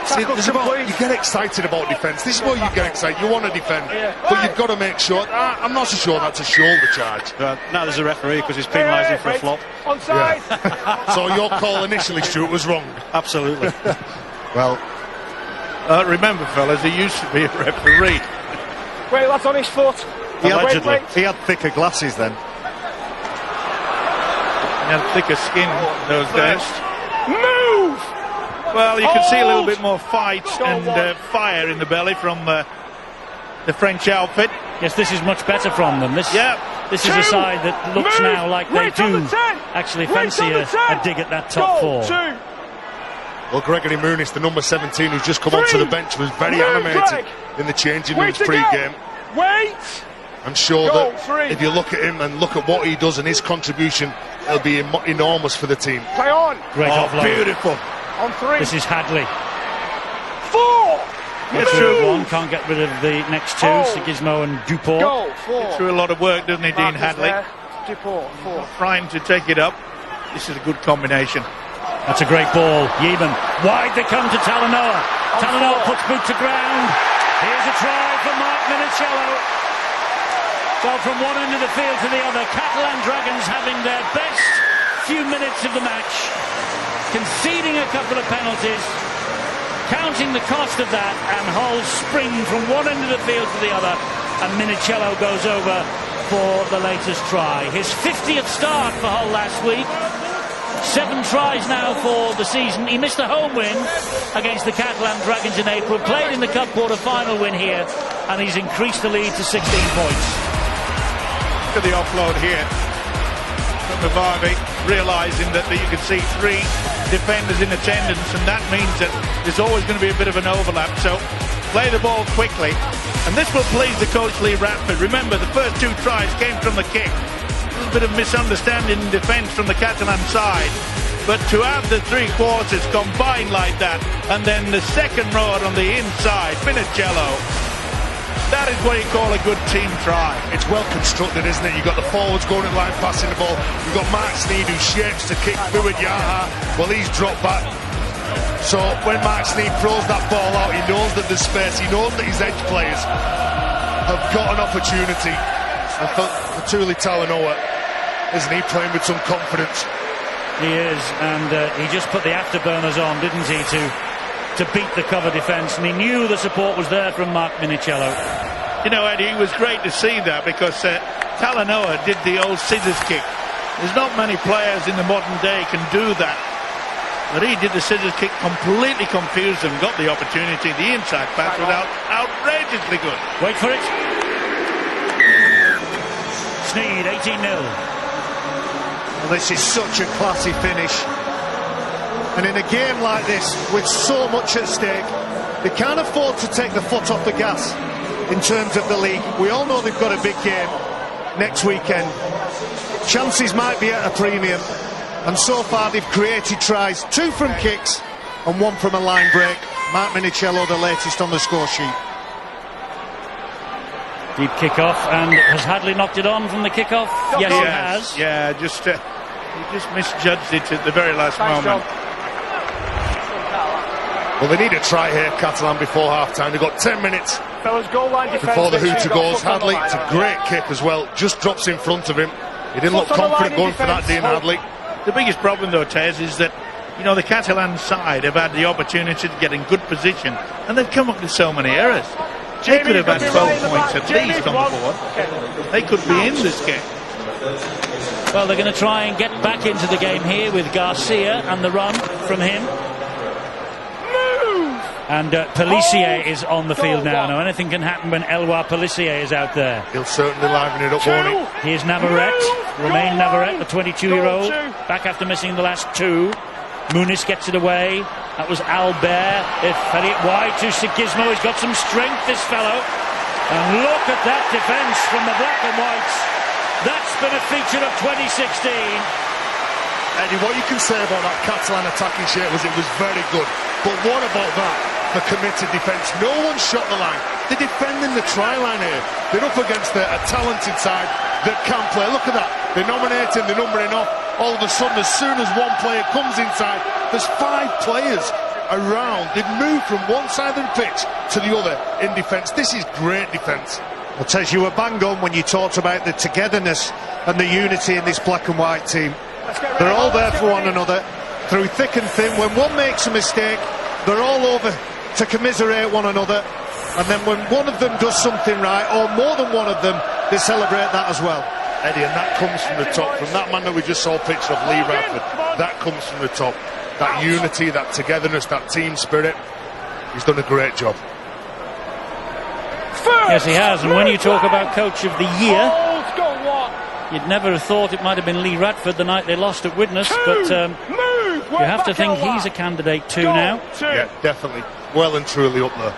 See, you get excited about defence. This is where you get excited. You want to defend, but you've got to make sure. I'm not so sure that's a shoulder charge. Now there's a referee because he's penalising for a flop. Onside. So your call initially, Stuart, was wrong. Absolutely. Well, Remember, fellas, he used to be a referee. Wait, that's on his foot. Allegedly. He had thicker glasses then. He had thicker skin those days. Move! Well, you can see a little bit more fight and fire in the belly from the French outfit. Yes, this is much better from them. This is a side that looks now like they do actually fancy a dig at that top four. well, Gregory Muniz, the number 17, who's just come onto the bench, was very animated in the changing rooms pre-game. Wait! I'm sure that if you look at him and look at what he does and his contribution, it'll be enormous for the team. Play on! Great offload. Beautiful. On 3. This is Hadley. 4! Gets rid of one, can't get rid of the next two, Sigismo and Dupont. Goal, 4. Through a lot of work, doesn't he, Dean Hadley? Dupont, 4. Trying to take it up. This is a good combination. That's a great ball. Yeeman. Wide they come to Talanoa. Talanoa puts boot to ground. Here's a try from Mark Minicello. Well, from one end of the field to the other, Catalan Dragons having their best few minutes of the match, conceding a couple of penalties, counting the cost of that, and Hull spring from one end of the field to the other and Minicello goes over for the latest try. His 50th start for Hull last week. 7 tries now for the season. He missed the home win against the Catalan Dragons in April, played in the Cup quarter-final win here, and he's increased the lead to 16 points. To the offload here from Mavavi, realising that you can see 3 defenders in attendance, and that means that there's always going to be a bit of an overlap, so play the ball quickly, and this will please the coach Lee Ratford. Remember, the first 2 tries came from the kick. A little bit of misunderstanding in defence from the Catalan side, but to have the 3 quarters combined like that, and then the second row on the inside, Minicello, that is what you call a good team try. It's well constructed, isn't it? You've got the forwards going in line passing the ball. You've got Mark Sneed who shapes to kick through at Yaha. Well, he's dropped back. So when Mark Sneed throws that ball out, he knows that there's space. He knows that his edge players have got an opportunity. I thought Tuli Talanoa, isn't he, playing with some confidence? He is, and he just put the afterburners on, didn't he, to beat the cover defence, and he knew the support was there from Mark Minicello. You know, Eddie, it was great to see that, because Talanoa did the old scissors kick. There's not many players in the modern day can do that, but he did the scissors kick, completely confused them, got the opportunity. The inside pass was outrageously good. Wait for it. Sneed, 18-0. Well, this is such a classy finish. And in a game like this, with so much at stake, they can't afford to take the foot off the gas in terms of the league. We all know they've got a big game next weekend. Chances might be at a premium, and so far they've created tries, 2 from kicks and 1 from a line break. Mark Minicello, the latest on the score sheet. Deep kick-off, and has Hadley knocked it on from the kick-off? Yes, he has. Yeah, he just misjudged it at the very last moment. Well, they need a try here, Catalan, before half-time. They've got 10 minutes before the hooter goes. Hadley, it's a great kick as well, just drops in front of him. He didn't look confident going for that, Dean Hadley. The biggest problem, though, Tez, is that, you know, the Catalan side have had the opportunity to get in good position, and they've come up with so many errors. They could have had 12 points at least on the board. They could be in this game. Well, they're going to try and get back into the game here with Garcia and the run from him. And Pellissier is on the field now. Now, anything can happen when Eloi Pellissier is out there. He'll certainly liven it up, won't he? Here's Navarrete, Romain Navarrete, the 22-year-old, back after missing the last 2. Muniz gets it away. That was Albert. They fed it wide to Sigismo. He's got some strength, this fellow. And look at that defence from the black and whites. That's been a feature of 2016. Eddie, what you can say about that Catalan attacking shape was it was very good. But what about that for committed defence? No one shot the line. They're defending the try line here. They're up against a talented side that can play. Look at that. They're nominating, they're numbering off. All of a sudden, as soon as one player comes inside, there's 5 players around. They've moved from one side of the pitch to the other in defence. This is great defence. Well, Tez, you were bang on when you talked about the togetherness and the unity in this black and white team. They're all there for one another, through thick and thin. When one makes a mistake, they're all over to commiserate one another. And then when one of them does something right, or more than one of them, they celebrate that as well. Eddie, and that comes from the top. From that man that we just saw a picture of, Lee Radford, that comes from the top. That unity, that togetherness, that team spirit. He's done a great job. Yes, he has. And when you talk about Coach of the Year, you'd never have thought it might have been Lee Radford the night they lost at Widnes, but you have to think he's a candidate too now. Yeah, definitely. Well and truly up there.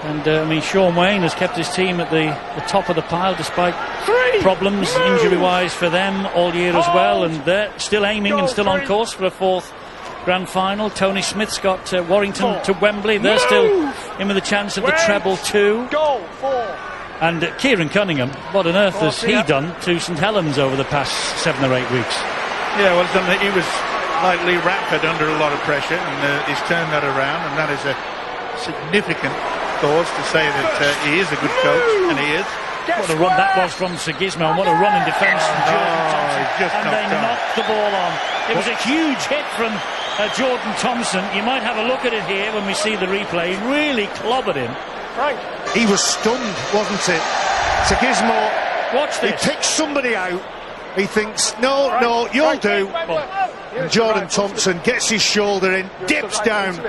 And I mean, Sean Wayne has kept his team at the top of the pile despite problems injury-wise for them all year as well, and they're still aiming and still on course for a 4th grand final. Tony Smith's got Warrington to Wembley. They're still in with a chance of the treble too. And Kieran Cunningham, what on earth has he done to St Helens over the past 7 or 8 weeks? Yeah, well, he was like Lee Radford under a lot of pressure, and he's turned that around, and that is a significant cause to say that he is a good coach, and he is. What a run that was from Sigismo, and what a run in defence from Jordan Thompson. And they knocked the ball on. It was a huge hit from Jordan Thompson. You might have a look at it here when we see the replay. He really clobbered him. Frank. He was stunned, wasn't it? So Gizmo, Watch he this. picks somebody out. He thinks, no, you'll do. And Jordan Thompson gets his shoulder in, dips down,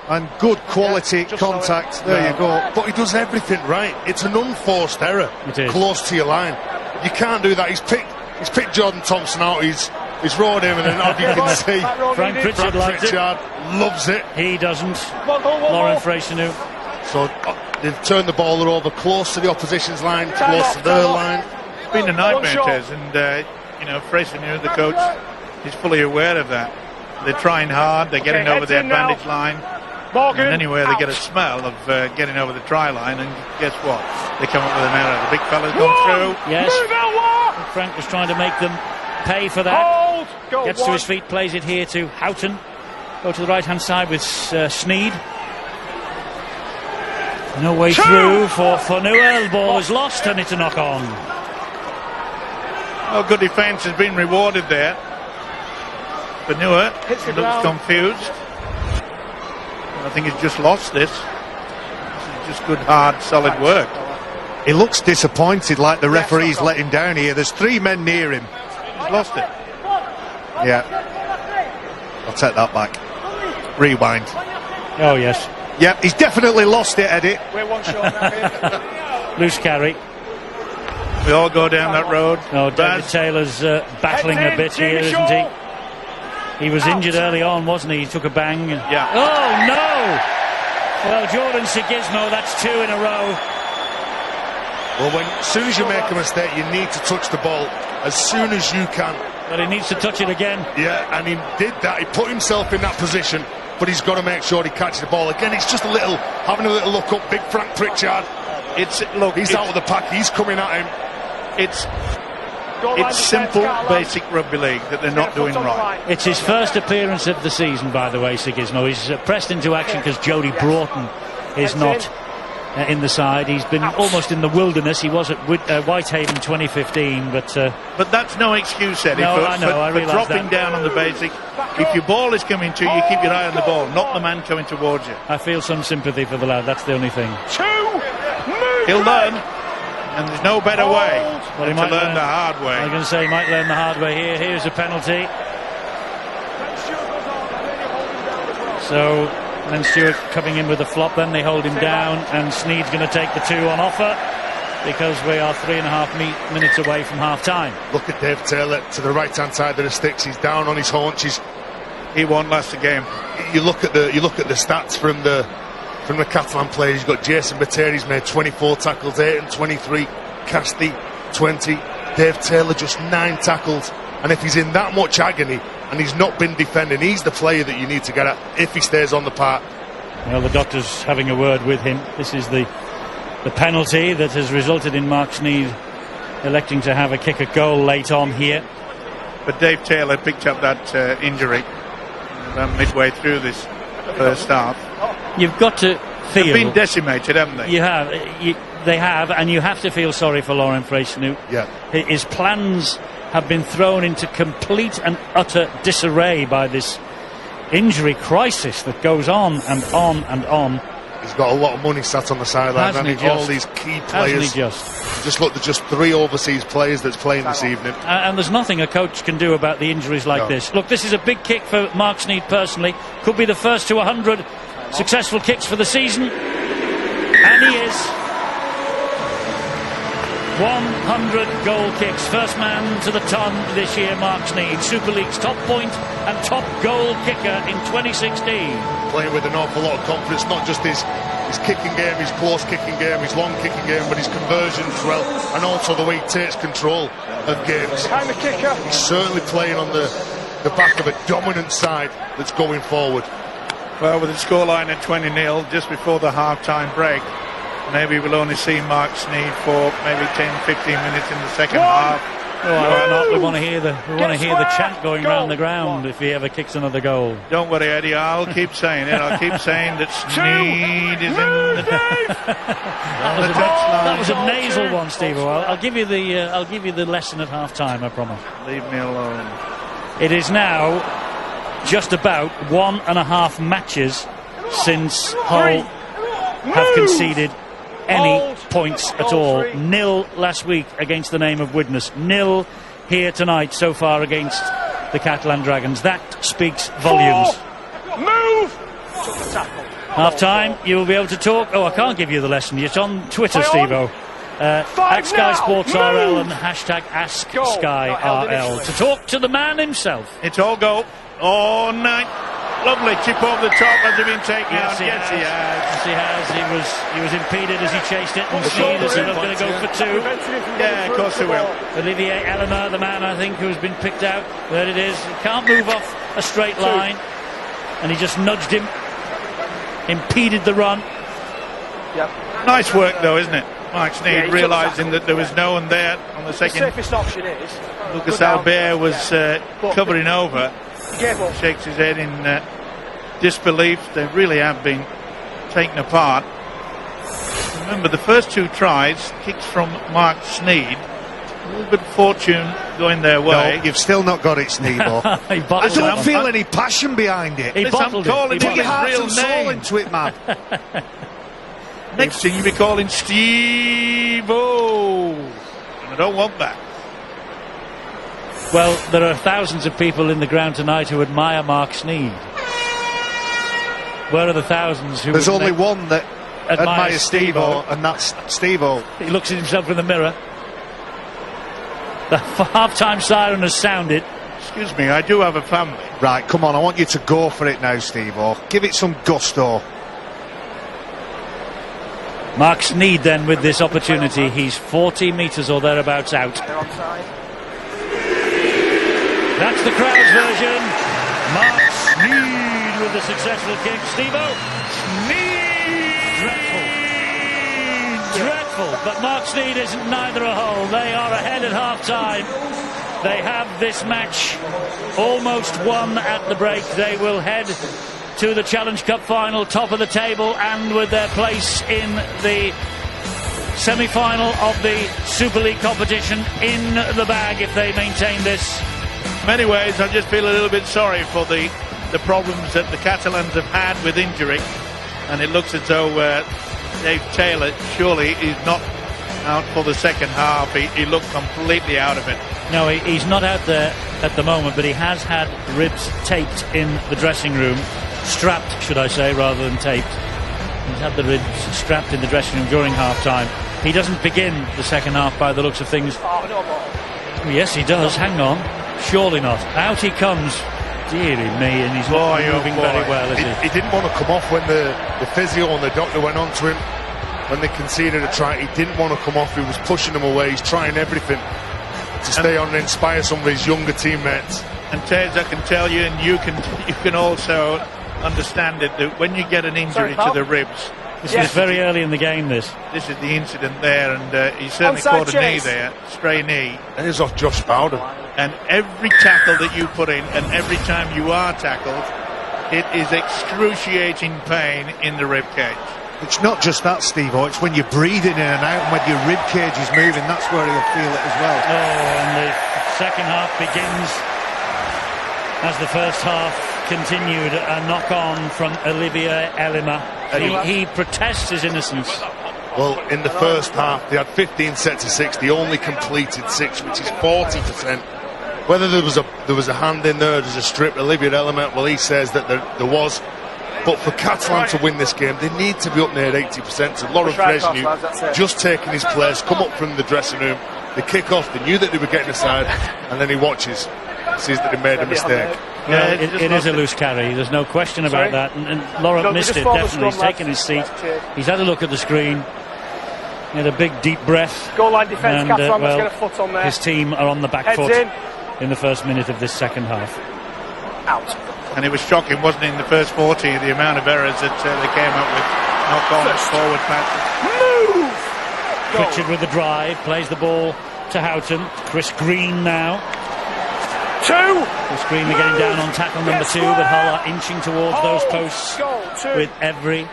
and good quality contact. There you go. But he does everything right. It's an unforced error. It is. Close to your line. You can't do that. He's picked Jordan Thompson out. He's rode him, and as you can see, Frank Pritchard likes it. loves it. He doesn't. One Lauren more. Freycinet. So they've turned the ball over close to the opposition's line, close to their line. It's been a nightmare, Tez, and Freycinet, the coach, is fully aware of that. They're trying hard, they're getting over the advantage line, Morgan, and anywhere they get a out. smell of getting over the try line, and guess what? They come up with an error. The big fella's gone through. Yes. Move out, Frank was trying to make them pay for that. Hold. Go Gets to his feet, plays it here to Houghton. Go to the right-hand side with Sneed. No way through for Newell. Ball is lost, and it's a knock-on. Oh, good defence has been rewarded there. Vanua Hits the looks ground. confused. I think he's just lost this. This is just good, hard, solid work. He looks disappointed, like the referee's let him down here. There's 3 men near him. He's lost it. Yeah. I'll take that back. Rewind. Oh, yes. Yeah, he's definitely lost it, Eddie. We're one short now here. Loose carry. We all go down that road. Oh, David Baz, Taylor's battling a bit here, isn't he? He was injured early on, wasn't he? He took a bang. Yeah. Oh, no! Well, Jordan Sigismo, that's 2 in a row. Well, as soon as you make a mistake, you need to touch the ball as soon as you can. But he needs to touch it again. Yeah, and he did that. He put himself in that position, but he's got to make sure he catches the ball. Again, it's just having a little look up. Big Frank Pritchard. He's out of the pack. He's coming at him. It's simple, basic rugby league that they're not doing right. It's his first appearance of the season, by the way, Sigismo. He's pressed into action because Jody Broughton is not in the side. He's been almost in the wilderness. He was at Whitehaven 2015, but that's no excuse, Eddie, No, I know, I for realise dropping that. down on the basic. If your ball is coming to you, keep your eye on the ball, not the man coming towards you. I feel some sympathy for the lad. That's the only thing. He'll learn, and there's no better way Well, he than might to learn learn. the hard I was way. going to say he might learn the hard way here. Here's a penalty. So then Stewart coming in with a flop, then they hold him down, and Sneed's going to take the 2 on offer because we are 3.5 minutes away from half time. Look at Dave Taylor to the right-hand side of the sticks. He's down on his haunches. He won't last the game. You look at the stats from the Catalan players. You've got Jason Batteri's made 24 tackles, 8 and 23. Casti 20. Dave Taylor just 9 tackles. And if he's in that much agony and he's not been defending, he's the player that you need to get at if he stays on the park. Well, the doctor's having a word with him. This is the penalty that has resulted in Mark Sneed electing to have a kick at goal late on here. But Dave Taylor picked up that injury midway through this first half. You've got to feel... They've been decimated, haven't they? You have. They have, and you have to feel sorry for Lauren Freycinet. Yeah. His plans have been thrown into complete and utter disarray by this injury crisis that goes on and on and on. He's got a lot of money sat on the sideline. Hasn't he And all just? these key Hasn't players. he just? Just look, there's just 3 overseas players that's playing this evening. And there's nothing a coach can do about the injuries like No. this. Look, this is a big kick for Mark Sneed personally. Could be the first to 100 successful kicks for the season. And he is. 100 goal kicks. First man to the ton this year, Mark Sneed. Super League's top point and top goal kicker in 2016. Playing with an awful lot of confidence, not just his kicking game, his close kicking game, his long kicking game, but his conversions as well, and also the way he takes control of games. Behind the kicker. He's certainly playing on the back of a dominant side that's going forward. Well, with the scoreline at 20-0 just before the half-time break, maybe we'll only see Mark Sneed for maybe 10-15 minutes in the second half. Oh, why not? We want to hear the chant going round the ground if he ever kicks another goal. Don't worry, Eddie, I'll keep saying it. I'll keep saying that Sneed is in the touchline. That was a nasal one, Steve. I'll give you the lesson at half time, I promise. Leave me alone. It is now just about 1.5 matches since Hull have conceded any points at all. 0 last week against the name of Widnes. 0 here tonight so far against the Catalan Dragons. That speaks volumes. Move! Half time, you will be able to talk. Oh, I can't give you the lesson. It's on Twitter, Steve-O. At Sky Sports RL and hashtag Ask Sky RL to talk to the man himself. It's all goal. Oh, nice. Lovely chip over the top. Has he been taken out? Yes, he has. He was impeded as he chased it, and Sneed is going to go for 2. Yeah, of course he will. Olivier Elmer, the man I think who's been picked out. There it is. He can't move off a straight line, and he just nudged him, impeded the run. Yep. Nice work, though, isn't it? Mark Sneed realising that there was no one there on the The second. safest option is Lucas Albert was covering over. careful. Shakes his head in disbelief. They really have been taken apart. Remember, the first 2 tries, kicks from Mark Sneed. A little bit of fortune going their way. No, you've still not got it, Steve-O. He I bottled don't it. feel any passion behind it. He Listen, I'm bottled calling it. him Put your his heart real and soul name. into it, man. Next thing you'll be calling Steve-O. And I don't want that. Well, there are thousands of people in the ground tonight who admire Mark Sneed. Where are the thousands who... There's only one that admires Steve-O. Steve-O, and that's Steve-O. He looks at himself in the mirror. The half-time siren has sounded. Excuse me, I do have a family. Right, come on, I want you to go for it now, Steve-O. Give it some gusto. Mark Sneed then with this opportunity. He's 40 metres or thereabouts out. They're onside. That's the crowd's version. Mark Sneed with the successful kick. Steve-O. Dreadful. But Mark Sneed isn't neither a hole. They are ahead at half-time. They have this match almost won at the break. They will head to the Challenge Cup final, top of the table, and with their place in the semi-final of the Super League competition in the bag if they maintain this. In many ways, I just feel a little bit sorry for the problems that the Catalans have had with injury. And it looks as though Dave Taylor surely is not out for the second half. He looked completely out of it. No, he's not out there at the moment, but he has had ribs taped in the dressing room. Strapped, should I say, rather than taped. He's had the ribs strapped in the dressing room during half-time. He doesn't begin the second half by the looks of things. Oh, no, Yes, he does. Hang on. Surely not. Out he comes. Deary me, and he's not moving very well, is he? He didn't want to come off when the physio and the doctor went on to him. When they conceded a try, he didn't want to come off. He was pushing them away. He's trying everything to stay on and inspire some of his younger teammates. And Tez, I can tell you, and you can also understand it, that when you get an injury to the ribs, This is very early in the game, this. this is the incident there, and he certainly Onside caught a knee chase. there, stray knee. And it's off Josh Bowden. And every tackle that you put in, and every time you are tackled, it is excruciating pain in the rib cage. It's not just that, Steve-O, it's when you're breathing in and out and when your rib cage is moving, that's where he'll feel it as well. Oh, and the second half begins as the first half continued. A knock-on from Olivier Elmer. He protests his innocence. Well, in the first half, they had 15 sets of 6. They only completed 6, which is 40%. Whether there was a hand in there, there's a strip. Olivier Elmer, well, he says that there was. But for Catalan to win this game, they need to be up near 80%. So Laurent Fresnu just taking his place, come up from the dressing room. They kick off. They knew that they were getting aside, and then he watches, sees that they made a mistake. Well, it is a loose carry. There's no question about that. And Laurent missed it, definitely. He's taken his seat. He's had a look at the screen. He had a big, deep breath. Goal line defence, And, Catalan must well, get a foot on there. His team are on the back Heads foot in. the first minute of this second half. Out. And it was shocking, wasn't it, in the first 40, the amount of errors that they came up with. Knock-ons, forward passes. Move! Pritchard with the drive, plays the ball to Houghton. Chris Green now. 2! Chris Green, they're getting down on tackle number 2, but Hull are inching towards those posts Goal, 2. with every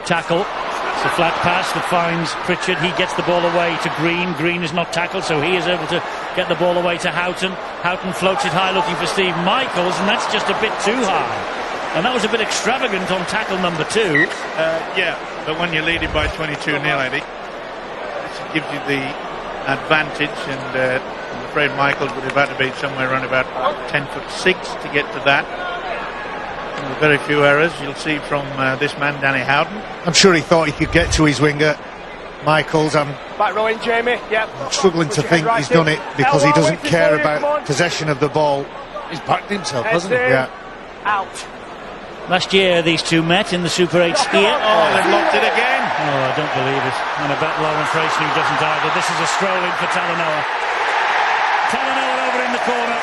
tackle. It's a flat pass that finds Pritchard. He gets the ball away to Green. Green is not tackled, so he is able to get the ball away to Houghton. Houghton floats it high looking for Steve Michaels, and that's just a bit too high. And that was a bit extravagant on tackle number 2. Yeah, but when you're leading by 22-0, I think this gives you the advantage, and I'm afraid Michaels would have had to be somewhere around about 10'6" to get to that. And very few errors you'll see from this man, Danny Howden. I'm sure he thought he could get to his winger, Michaels. I'm Back rowing, Jamie. Yep. struggling to think he's done it because he doesn't care about possession of the ball. He's backed himself, hasn't he? Yeah. Out. Last year, these two met in the Super 8 skier. Oh, they've locked it again. Oh, I don't believe it. And I bet Lauren Fraser doesn't either. This is a stroll-in for Talanoa. Talanoa over in the corner.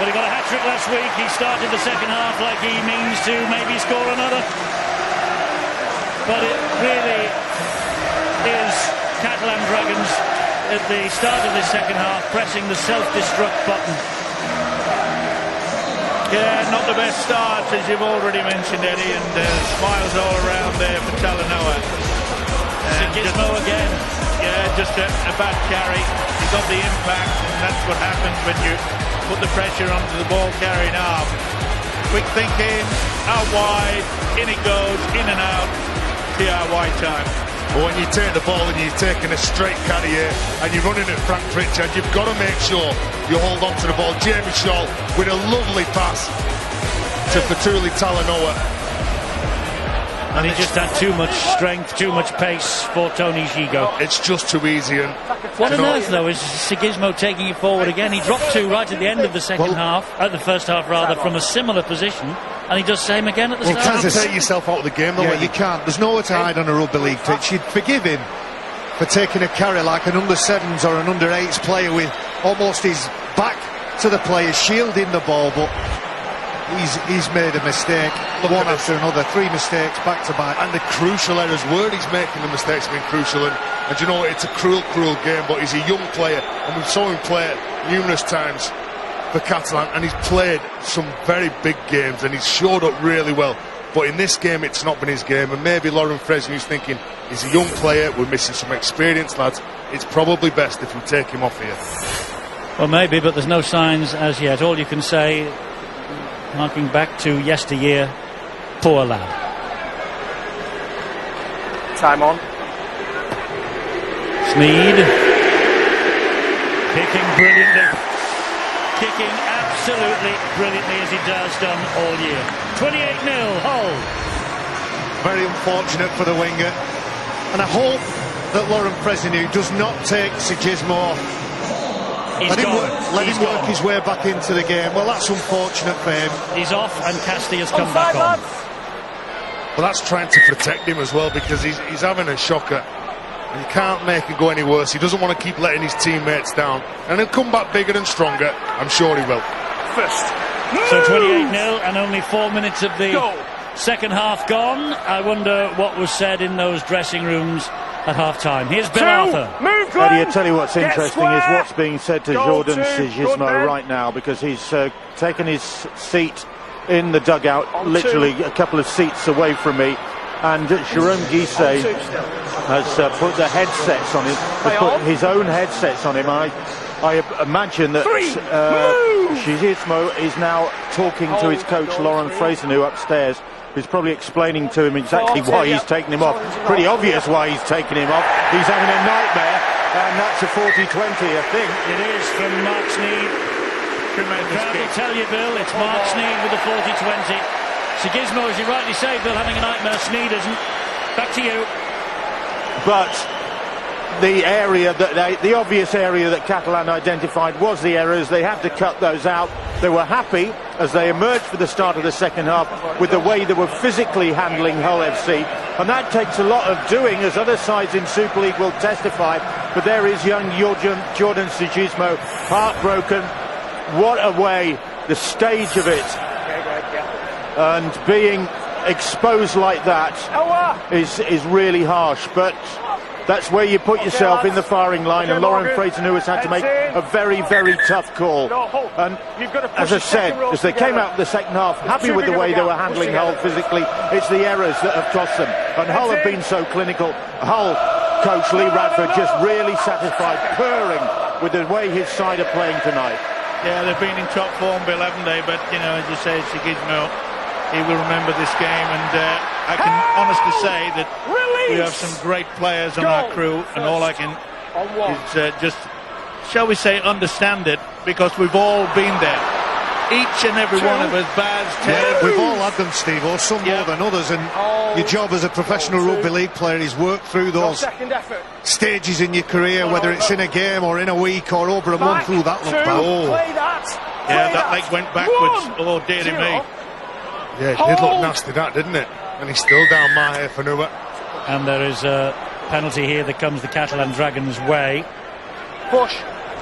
Well, he got a hat-trick last week. He started the second half like he means to maybe score another. But it really is Catalan Dragons at the start of this second half pressing the self-destruct button. Yeah, not the best start, as you've already mentioned, Eddie, and smiles all around there for Talanoa. Gizmo again. Yeah, just a bad carry. He got the impact, and that's what happens when you put the pressure onto the ball carrying arm. Quick thinking, out wide, in it goes, in and out. TRY time. But when you take the ball and you're taking a straight carry here and you're running at Frank Pritchard, you've got to make sure you hold on to the ball. Jamie Shaw with a lovely pass to Fatuli Talanoa. And he just had too much strength, too much pace for Tony Gigo. It's just too easy. And What on earth, though, is Sigismo taking it forward again? He dropped 2 right at the end of the second half, at the first half rather, from a similar position, and he does same again at the start. You can't take yourself out of the game, though. Yeah, you can't. There's nowhere to hide on a rugby league pitch. You'd forgive him for taking a carry like an under-7s or an under-8s player with almost his back to the player, shielding the ball, but he's made a mistake. One after another, 3 mistakes back to back. And the crucial errors, where he's making the mistakes have been crucial. And you know, it's a cruel game, but he's a young player, and we saw him play it numerous times for Catalan, and he's played some very big games, and he's showed up really well. But in this game, it's not been his game, and maybe Lauren Fresno's thinking, he's a young player, we're missing some experience, lads. It's probably best if we take him off here. Well, maybe, but there's no signs as yet. All you can say, harking back to yesteryear, poor lad. Time on. Sneed kicking brilliantly, kicking absolutely brilliantly as he does done all year. 28-0 Hull. Very unfortunate for the winger, and I hope that Lauren Fresno does not take Sigismo off. Let him work his way back into the game. Well, that's unfortunate for him. He's off, and Casti has come back on. Well, that's trying to protect him as well, because he's having a shocker. And he can't make it go any worse. He doesn't want to keep letting his teammates down. And he'll come back bigger and stronger. I'm sure he will. First. So 28-0 and only 4 minutes of the second half gone. I wonder what was said in those dressing rooms at half-time. Here's Bill Arthur. Move, Eddie, I tell you what's interesting square. is what's being said to Goal Jordan two. Sigismo Good man. right now, because he's taken his seat in the dugout, On literally two. a couple of seats away from me, and Jerome Guisset has put the headsets on him, has put his own headsets on him. I imagine that Sigismo is now talking to his coach Lauren Fraser upstairs, who's probably explaining to him exactly why he's taken him off. Pretty obvious why he's taken him off. He's having a nightmare, and that's a 40-20, I think. It is from Mark Sneed. The crowd will tell you, Bill, it's Mark Sneed with the 40-20. Sigismo, as you rightly say, Bill, having a nightmare. Sneed isn't. Back to you. But the area that the obvious area that Catalan identified was the errors. They had to cut those out. They were happy as they emerged for the start of the second half with the way they were physically handling Hull FC, and that takes a lot of doing, as other sides in Super League will testify. But there is young Jordan Sigismo, heartbroken. What a way, the stage of it, and being exposed like that is really harsh, but that's where you put yourself in the firing line, and Lauren Fraser has had to make a very, very tough call. And as I said, as they came out of the second half, happy with the way they were handling Hull physically, it's the errors that have cost them. And Hull have been so clinical. Hull coach Lee Radford just really satisfied, purring with the way his side are playing tonight. Yeah, they've been in top form, Bill, haven't they? But, you know, as you say, Sigismo, he will remember this game, and I can honestly say that we have some great players on our crew, and all I can is just, shall we say, understand it, because we've all been there. Each and every one of us, Baz, Ted. We've all had them, Steve, or some more than others, and your job as a professional rugby league player is work through those stages in your career, whether it's in a game or in a week or over a month. Ooh, that looked bad. Yeah, that leg went backwards. Oh, dearie me. Yeah, it did look nasty, that, didn't it? And he's still down Maher for Nua. And there is a penalty here that comes the Catalan Dragons' way. Push.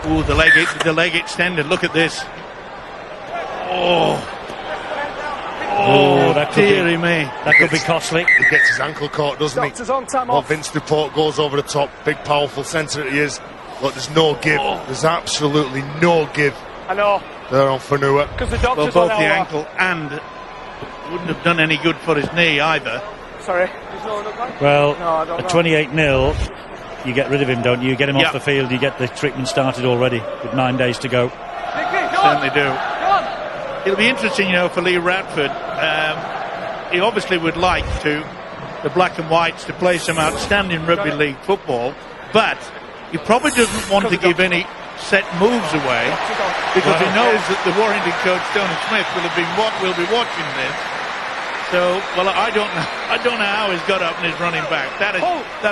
Ooh, the leg extended. Look at this. Oh, that could dearie me. That could be costly. He gets his ankle caught, doesn't he? Doctor's on time Well, off. Vince Report goes over the top. Big, powerful centre that he is. Look, there's no give. There's absolutely no give. I know. They're on Fanua. Because the Well, doctor's both on the our... ankle and wouldn't have done any good for his knee either. Sorry. Well, No, I don't at know. 28-0, you get rid of him, don't you? You get him off the field, you get the treatment started already with 9 days to go. Certainly do. It'll be interesting, you know, for Lee Radford. He obviously would like the Black and Whites to play some outstanding rugby league football, but he probably doesn't want to give any set moves away, because he knows that the Warrington coach Tony Smith will be watching this. So, well, I don't know how he's got up and he's running back. That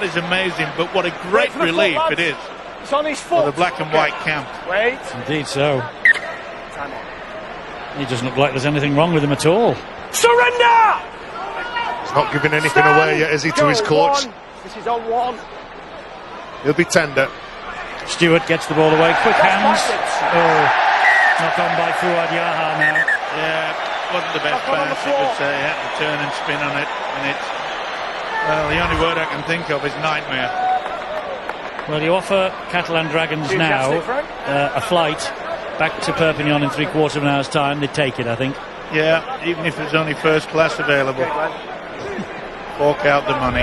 is amazing. But what a great relief it is It's on his foot. for the Black and White camp. Wait. Indeed so. Time on. He doesn't look like there's anything wrong with him at all. Surrender! He's not giving anything away yet, is he, to his coach? This is on one. He'll be tender. Stewart gets the ball away. Quick hands. Oh, knock on by Fuad Yaha now. Yeah, wasn't the best pass. It was, he had to turn and spin on it, and it's, well, the only word I can think of is nightmare. Well, you offer Catalan Dragons now a flight back to Perpignan in 3/4 of an hour's time. They'd take it, I think. Yeah, even if there's only first class available. Fork out the money.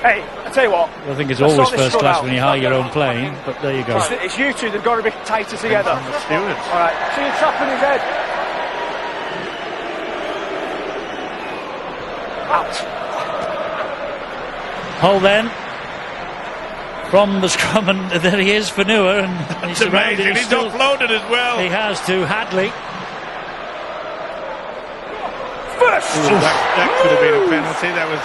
Hey, I tell you what. I think it's Let's always sort this first scrum class out. when you hire your own plane, but there you go. It's you two that have got to be tighter together. On the stewards. All right, see you tapping his head. Out. Hull then from the scrum, and there he is for Nua, and he's It's amazing. He's still, offloaded as well. he has to Hadley. First. Ooh, that could have been a penalty. That was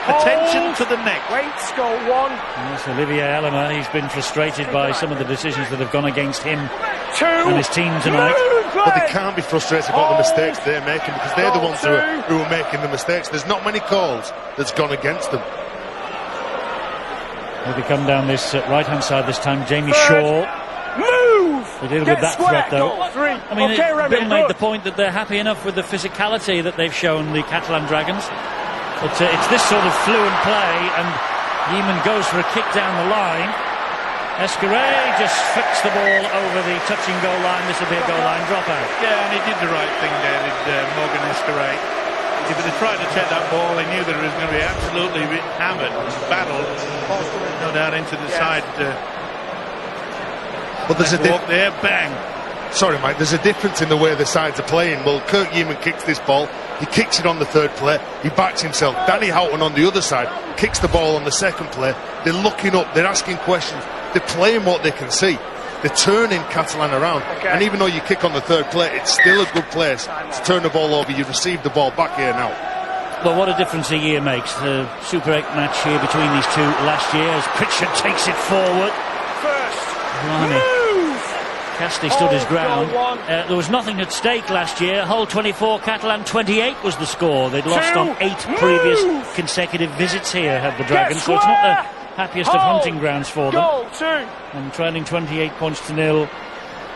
attention to the neck. Wait, score one. Yes, Olivier Elmer, he's been frustrated by some of the decisions that have gone against him Two. and his team tonight. But they can't be frustrated about the mistakes they're making, because they're the ones who are making the mistakes. There's not many calls that's gone against them. They come down this right-hand side this time. Jamie Shaw. Move. They deal with that threat, though. Three. I mean, okay, Remy, Bill made good. the point that they're happy enough with the physicality that they've shown, the Catalan Dragons. It's this sort of fluent play, and Yeaman goes for a kick down the line. Escarret just flicks the ball over the touching goal line. This will be a goal line dropout. Yeah, and he did the right thing there, did Morgan Escarret. If he had tried to take that ball, he knew that it was going to be absolutely hammered, battled, no doubt into the side. But there's a Walk there, bang. Sorry, Mike, there's a difference in the way the sides are playing. Well, Kirk Yeaman kicks this ball, he kicks it on the third play, he backs himself. Danny Houghton on the other side kicks the ball on the second play. They're looking up, they're asking questions, they're playing what they can see. They're turning Catalan around. Okay. And even though you kick on the third play, it's still a good place to turn the ball over. You receive the ball back here now. Well, what a difference a year makes. The Super 8 match here between these two last year as Pritchard takes it forward. First. Blimey. Move. Castley stood his ground. Goal one. There was nothing at stake last year. Hull 24, Catalan 28 was the score. They'd lost Two. on 8 previous Move. consecutive visits here, had the Dragons, so it's not the happiest of Hull. hunting grounds for them. Goal two. And trailing 28 points to nil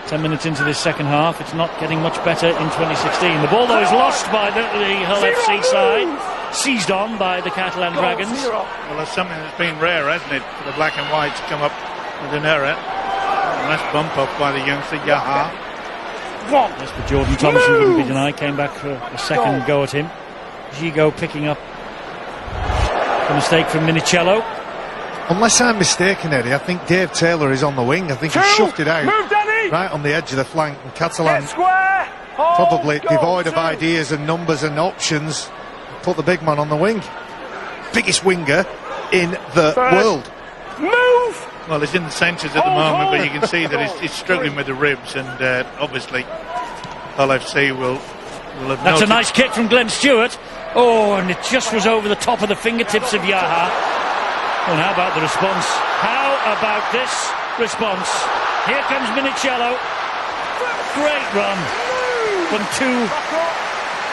10 minutes into this second half. It's not getting much better in 2016. The ball, though, is lost by the Hull Zero FC move. side, seized on by the Catalan Goal Dragons. zero. Well, that's something that's been rare, hasn't it, for the Black and Whites to come up with an error. Nice bump up by the youngster, Yaha. One. Yes, but Jordan Thompson wouldn't be denied. Came back for a second go at him. Gigo picking up the mistake from Minicello. Unless I'm mistaken, Eddie, I think Dave Taylor is on the wing. I think he Two. shoved it out. Move, Danny. right on the edge of the flank, and Catalan Get square. Hold, probably go, devoid of 2. ideas and numbers and options. Put the big man on the wing. Biggest winger in the world. Move. Well, he's in the centres at the moment, but you can see that he's struggling with the ribs, and obviously Hull FC will have That's a noted. nice kick from Glenn Stewart. Oh, and it just was over the top of the fingertips of Yaha. Well, how about the response? How about this response? Here comes Minicello. Great run from 2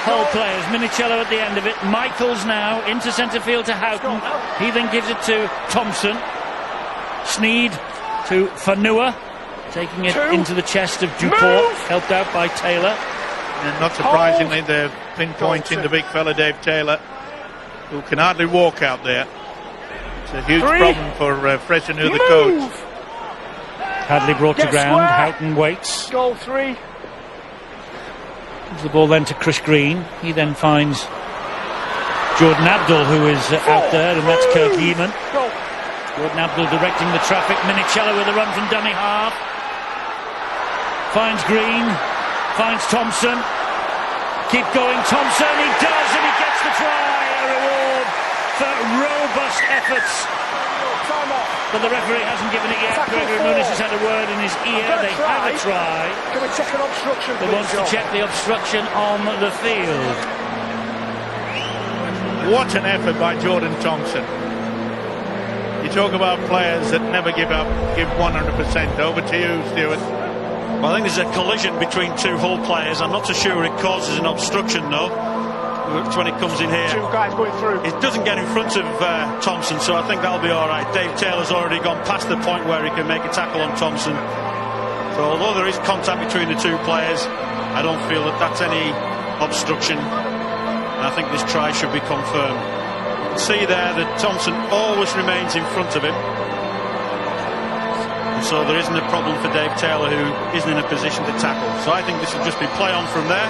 Hull players. Minicello at the end of it. Michaels now into centre field to Houghton. He then gives it to Thompson. Sneed to Fanua, taking it into the chest of Duport, helped out by Taylor. And not surprisingly, they're pinpointing the big fella Dave Taylor, who can hardly walk out there. It's a huge 3. problem for Fresheneux, the coach. Hadley brought to Get ground. square. Houghton waits. Goal 3. Gives the ball then to Chris Green. He then finds Jordan Abdul, who is out there, and that's Kirk Yeaman. Go. Jordan Abdul directing the traffic. Minicello with a run from dummy half. Finds Green. Finds Thompson. Keep going, Thompson. He does, and he gets the try. A reward for robust efforts. Time off. But the referee hasn't given it yet. Tackle Gregory 4. Muniz has had a word in his ear. They have a try. Can we check an obstruction, They please, wants to John? check the obstruction on the field. What an effort by Jordan Thompson. You talk about players that never give up, give 100%. Over to you, Stuart. Well, I think there's a collision between 2 Hull players. I'm not so sure it causes an obstruction, though. It's when it comes in here. 2 guys going through. It doesn't get in front of Thompson, so I think that'll be all right. Dave Taylor's already gone past the point where he can make a tackle on Thompson. So although there is contact between the 2 players, I don't feel that that's any obstruction. And I think this try should be confirmed. You can see there that Thompson always remains in front of him. And so there isn't a problem for Dave Taylor, who isn't in a position to tackle. So I think this will just be play on from there.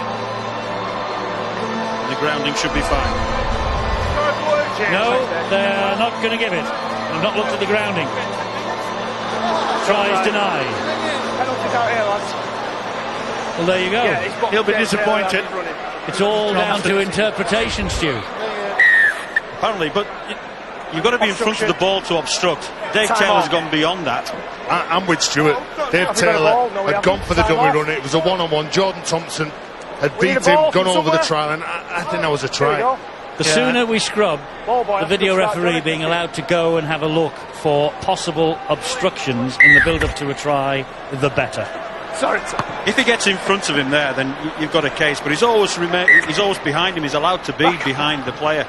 The grounding should be fine. No, they're not going to give it. They've not looked at the grounding. Try is denied. Penalties out here, lads. Well, there you go. Yeah, he's boxed He'll be Dave Taylor disappointed. out, he's running. It's all down to interpretation, Stu. Apparently, but you've got to be in front of the ball to obstruct. Dave Time Taylor's off. gone beyond that. I'm with Stuart. Dave Have we got a Taylor ball? No, we had gone haven't. for the Time dummy off. run. It was a one-on-one. Jordan Thompson had We need beat a him, ball gone from over the somewhere. trial, and I think that was a Here we try. go. The sooner we scrub Ball boy, the after video the start, referee Johnny. being allowed to go and have a look for possible obstructions in the build-up to a try, the better. Sorry, sir. If he gets in front of him there, then you've got a case. But he's always behind him. He's allowed to be behind the player.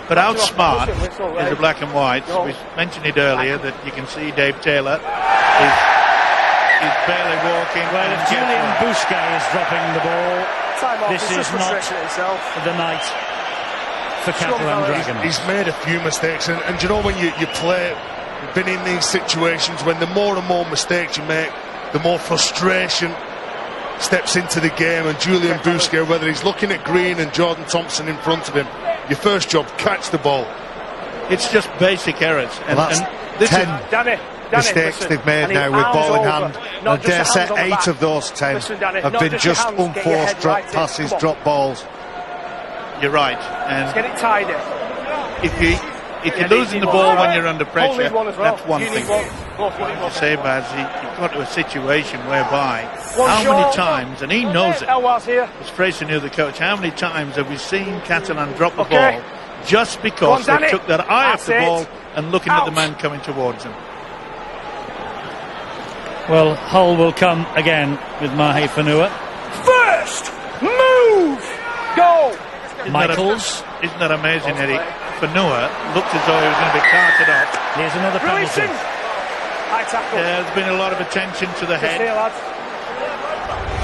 But outsmart Whistle, is the right. black and white. Go. We mentioned it earlier that you can see Dave Taylor is barely walking. Well, and if guess Julian what? Busquets is dropping the ball, Time off. This He's is just not- frustrating himself. the night for Catalan Dragons. He's made a few mistakes, and you know when you play, you've been in these situations when the more and more mistakes you make, the more frustration steps into the game. And Julian Busquets, whether he's looking at Green and Jordan Thompson in front of him, your first job, catch the ball. It's just basic errors. Well, that's this 10 Danny, mistakes listen. they've made And now he with arms ball in over. hand. Not I just dare your say hands on the 8 back. of those 10 Listen, Danny, have not been just your just hands, get your unforced head drop right in. passes, Come on. drop balls. You're right. Let's get And it tidy. if you're Yeah, losing the need ball one. when you're under Paul pressure, need one as well. that's one You thing. need one. Both you need one. Say, Baz, you've got to a situation whereby One how shot. many times, and he knows it, Elwaz here. as Fresheneux, the coach, how many times have we seen Catalan drop the Okay. ball just Go because on, Danny. they took their eye off That's the it. ball and looking at the Out. man coming towards them? Well, Hull will come again with Mahe Fanua. First move. Go. Michaels. Isn't that amazing, Eddie? Fanua looked as though he was going to be carted off. Here's another penalty. Releasing. High tackle. There's been a lot of attention to the Just here, head. lads.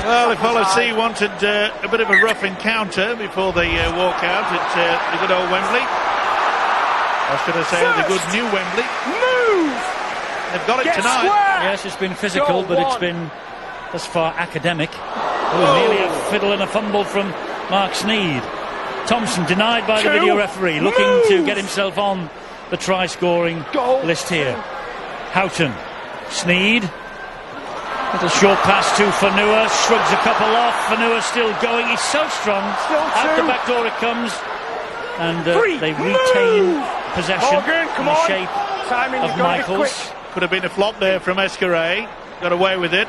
Well, if Hull FC wanted a bit of a rough encounter before they walk out at the good old Wembley, or should I say the good new Wembley, Move. they've got it Get tonight. square. Yes, it's been physical, Go but it's on. been thus far academic. Oh, nearly a fiddle and a fumble from Mark Sneed. Thompson denied by the Two. video referee, looking to Move. get himself on the try-scoring Goal. list here. Houghton, Sneed. Little short pass to Fanua, shrugs a couple off. Fanua still going, he's so strong. Out the back door it comes. And they retain possession in the shape of Michaels. Could have been a flop there from Escaré. Got away with it.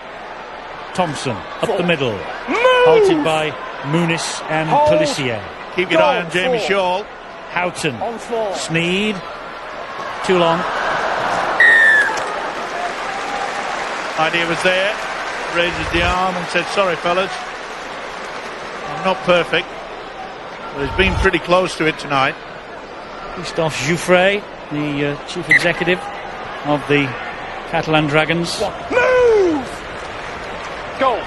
Thompson up the middle. Halted by Muniz and Pelissier. Keep your eye on Jamie Shaw. Houghton. Sneed. Too long. Idea was there. Raises the arm and said, sorry fellas, I'm not perfect. But he's been pretty close to it tonight. Christophe Jouffret, the chief executive of the Catalan Dragons. Move! Go!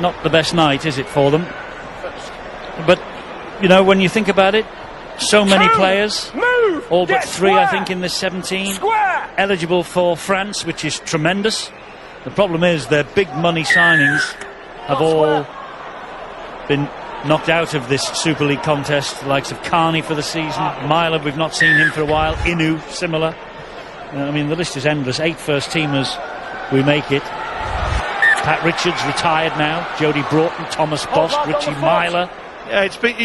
Not the best night, is it, for them? But, you know, when you think about it, so many players, all but 3, I think, in this 17, eligible for France, which is tremendous. The problem is their big money signings have all been knocked out of this Super League contest. The likes of Carney for the season, Myler, we've not seen him for a while, Inu, similar. I mean, the list is endless. 8 first-teamers, we make it. Pat Richards retired now, Jody Broughton, Thomas Bost, Richie Myler. Yeah, it's been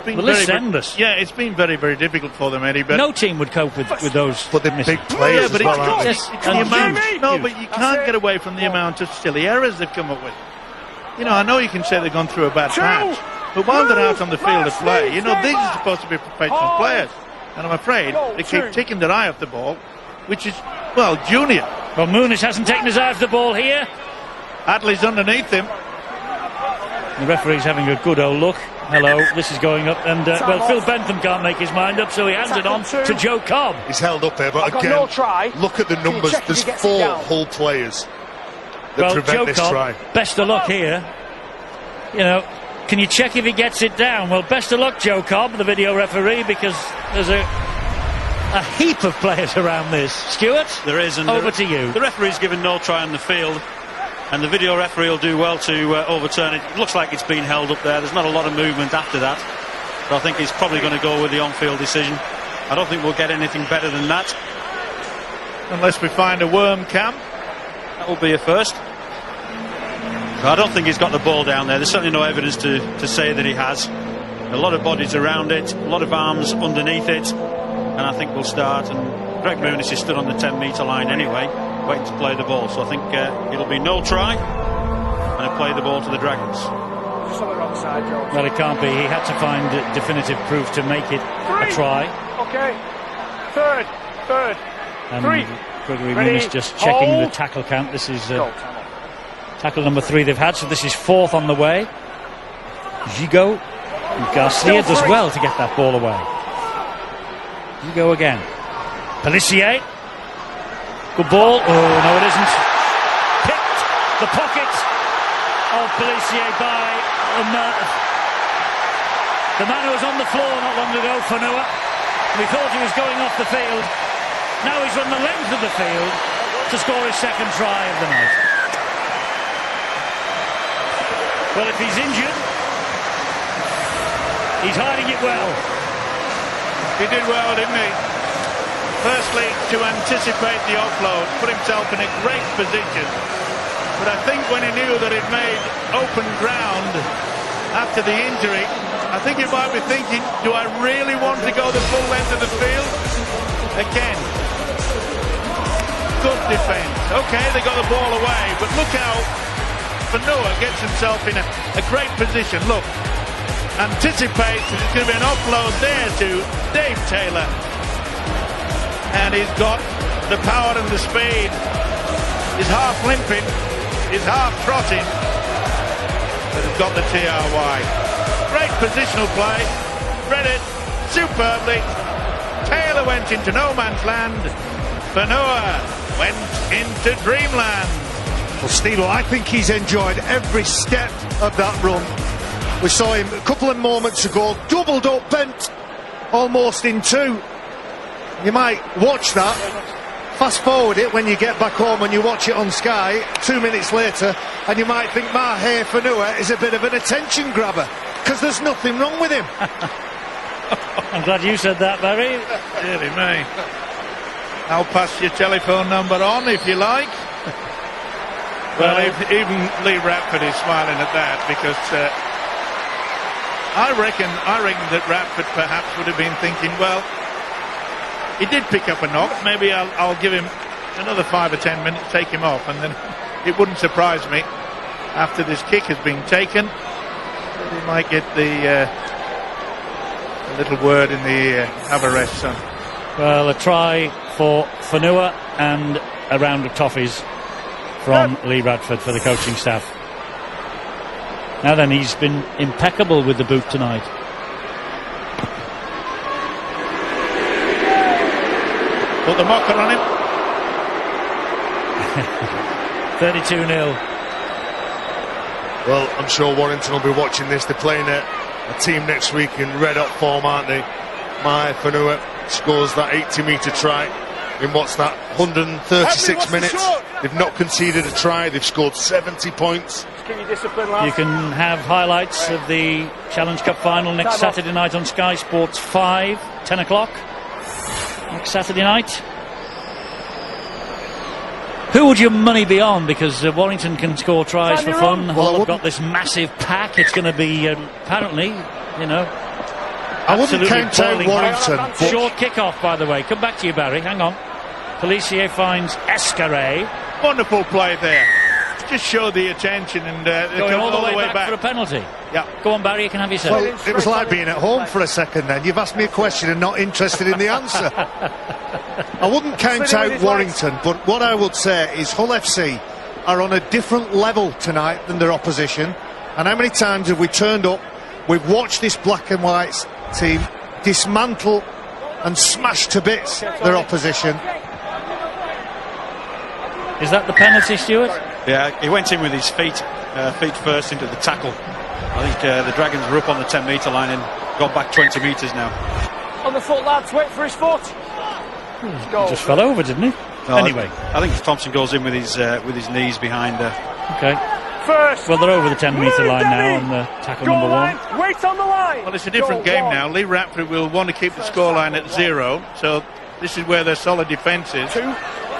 the list's endless. Yeah, it's been very, very difficult for them, Eddie. But no team would cope with those. But they're big players as well, aren't they? It's the amount. No, but you can't get away from the amount of silly errors they've come up with. You know, I know you can say they've gone through a bad patch, but while they're out on the field of play, you know, these are supposed to be professional players. And I'm afraid they keep taking their eye off the ball, which is, well, junior. Well, Muniz hasn't taken his eye off the ball here. Adley's underneath him. The referee's having a good old look. Hello, this is going up, and well, Phil Bentham can't make his mind up, so he hands it on to Joe Cobb. He's held up there, but again, look at the numbers. There's 4 Hull players that prevent this try. Best of luck here. You know, can you check if he gets it down? Well, best of luck, Joe Cobb, the video referee, because there's a heap of players around this. Stuart, there is, and over to you. The referee's given no try on the field, and the video referee will do well to overturn it. It looks like it's been held up there. There's not a lot of movement after that, but I think he's probably going to go with the on-field decision. I don't think we'll get anything better than that. Unless we find a worm camp. That will be a first. So I don't think he's got the ball down there. There's certainly no evidence to say that he has. A lot of bodies around it, a lot of arms underneath it, and I think we'll start. And Greg Muniz is stood on the 10-metre line anyway, waiting to play the ball. So I think it'll be no try, and he'll play the ball to the Dragons. Just on the wrong side, George. Well, it can't be. He had to find definitive proof to make it a try. Okay. Third. And 3. Gregory Muniz just checking the tackle count. This is tackle number 3 they've had, so this is 4th on the way. Gigot. Garcia does well to get that ball away. Gigot again. Pelissier. Good ball. Oh, no, it isn't. Picked the pocket of Pelissier by the man who was on the floor not long ago, Fanua. We thought he was going off the field. Now he's run the length of the field to score his 2nd try of the night. Well, if he's injured, he's hiding it well. He did well, didn't he? Firstly, to anticipate the offload, put himself in a great position. But I think when he knew that it made open ground after the injury, I think he might be thinking, do I really want to go the full length of the field? Again, good defence. Okay, they got the ball away, but look how Fanua gets himself in a great position. Look, anticipates that there's going to be an offload there to Dave Taylor. And he's got the power and the speed. He's half limping, he's half trotting, but he's got the TRY. Great positional play, read it superbly. Taylor went into no man's land. Fanua went into dreamland. Well, Steve, I think he's enjoyed every step of that run. We saw him a couple of moments ago, doubled up, bent almost in 2. You might watch that, fast forward it when you get back home and you watch it on Sky 2 minutes later, and you might think Mahe Fanua is a bit of an attention grabber, because there's nothing wrong with him. I'm glad you said that, Barry. Dearly me. I'll pass your telephone number on if you like. Well, even Lee Radford is smiling at that because I reckon that Radford perhaps would have been thinking, well, he did pick up a knock. Maybe I'll give him another 5 or 10 minutes, take him off, and then it wouldn't surprise me after this kick has been taken that he might get the little word in the ear, have a rest, son. Well, a try for Fanua and a round of toffees from Lee Radford for the coaching staff. Now then, he's been impeccable with the boot tonight. Put the mocker on him. 32-0. Well, I'm sure Warrington will be watching this. They're playing a team next week in red-hot form, aren't they? My Fanua scores that 80-metre try in what's that, 136 minutes. They've not conceded a try. They've scored 70 points. You can have highlights of the Challenge Cup final next Saturday night on Sky Sports 5, 10 o'clock next Saturday night. Who would your money be on? Because Warrington can score tries for fun. Hull have got this massive pack. It's going to be apparently, you know, I wouldn't count out Warrington. Short kick-off, by the way. Come back to you, Barry. Hang on. Pellissier finds Escaré. Wonderful play there. Just show the attention and going all the way back for a penalty. Yeah. Go on, Barry, you can have your say. Well, it was like being at home for a second then. You've asked me a question and not interested in the answer. I wouldn't count out Warrington, but what I would say is Hull FC are on a different level tonight than their opposition. And how many times have we turned up, we've watched this black and white team dismantle and smash to bits their opposition. Is that the penalty, Stuart? Yeah, he went in with his feet first into the tackle. I think the Dragons were up on the 10-metre line and got back 20 metres now. On the foot, lads, wait for his foot. He just fell over, didn't he? No, anyway, I think Thompson goes in with his knees behind. Okay. First. Well, they're over the 10-metre line now on the tackle number one. Wait on the line. Well, it's a different game now. Lee Radford will want to keep the scoreline at 0, so this is where their solid defence is.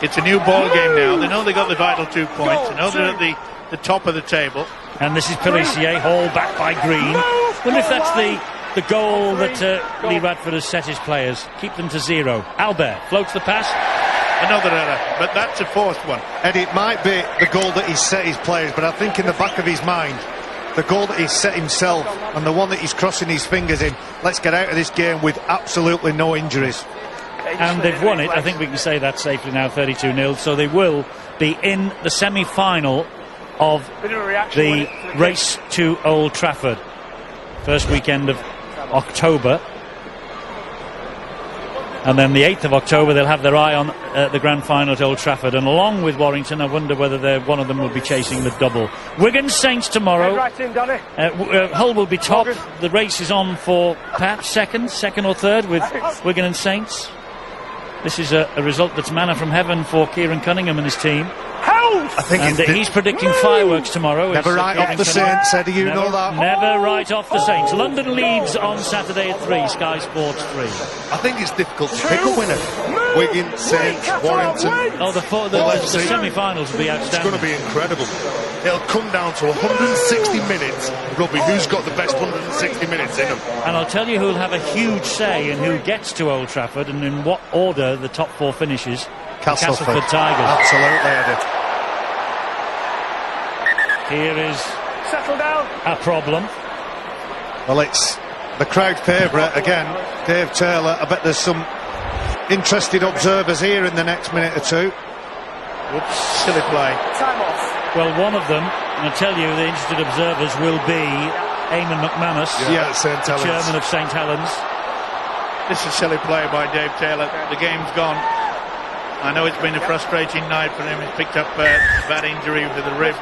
It's a new ball game now. They know they got the vital 2 points. They know they're at the top of the table. And this is Pellissier, hauled back by Green. Wonder if that's the goal that Lee Radford has set his players. Keep them to 0. Albert floats the pass. Another error, but that's a fourth one. Eddie, it might be the goal that he's set his players, but I think in the back of his mind, the goal that he's set himself and the one that he's crossing his fingers in, let's get out of this game with absolutely no injuries. And they've won it. I think we can say that safely now, 32-0. So they will be in the semi-final of the race to Old Trafford. First weekend of October. And then the 8th of October, they'll have their eye on the grand final at Old Trafford. And along with Warrington, I wonder whether one of them will be chasing the double. Wigan Saints tomorrow. Hull will be top. The race is on for perhaps second or third with Wigan and Saints. This is a result that's manna from heaven for Kieran Cunningham and his team. I think he's predicting fireworks tomorrow. Never write off the Saints, Eddie, you know that. Never write off the Saints. London Leeds on Saturday at 3, Sky Sports 3. I think it's difficult to pick a winner. Wigan, Saints, Warrington. Oh, the semi-finals will be outstanding. It's going to be incredible. It'll come down to 160 minutes. Robbie, who's got the best 160 minutes in them? And I'll tell you who'll have a huge say in who gets to Old Trafford and in what order the top 4 finishes. Castleford Tigers. Absolutely, Eddie. Here is a problem. Well, it's the crowd favourite again, Dave Taylor. I bet there's some interested observers here in the next minute or two. Whoops, silly play. Time off. Well, one of them, and I tell you, the interested observers will be Eamon McManus, St. Helens, chairman of St. Helens. This is a silly play by Dave Taylor. The game's gone. I know it's been a frustrating night for him. He's picked up a bad injury with the ribs.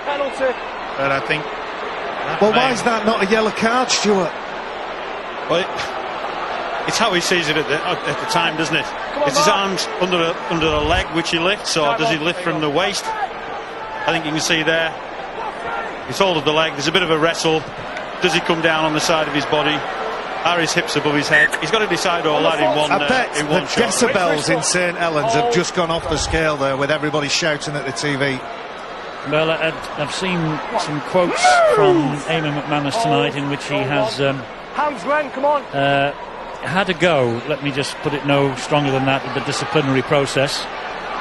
Penalty. But I think... Well, why is that not a yellow card, Stuart? Well, it's how he sees it at the time, doesn't it? It's his arms under the leg which he lifts, or does he lift from the waist? I think you can see there. He's holding the leg. There's a bit of a wrestle. Does he come down on the side of his body? Are his hips above his head? He's got to decide all that in one I bet in one the shot. decibels in St. Helens have just gone off the scale there with everybody shouting at the TV. Well, I've seen some quotes from Eamon McManus tonight in which he has Hands, Glenn, come on. had a go, let me just put it no stronger than that, with the disciplinary process.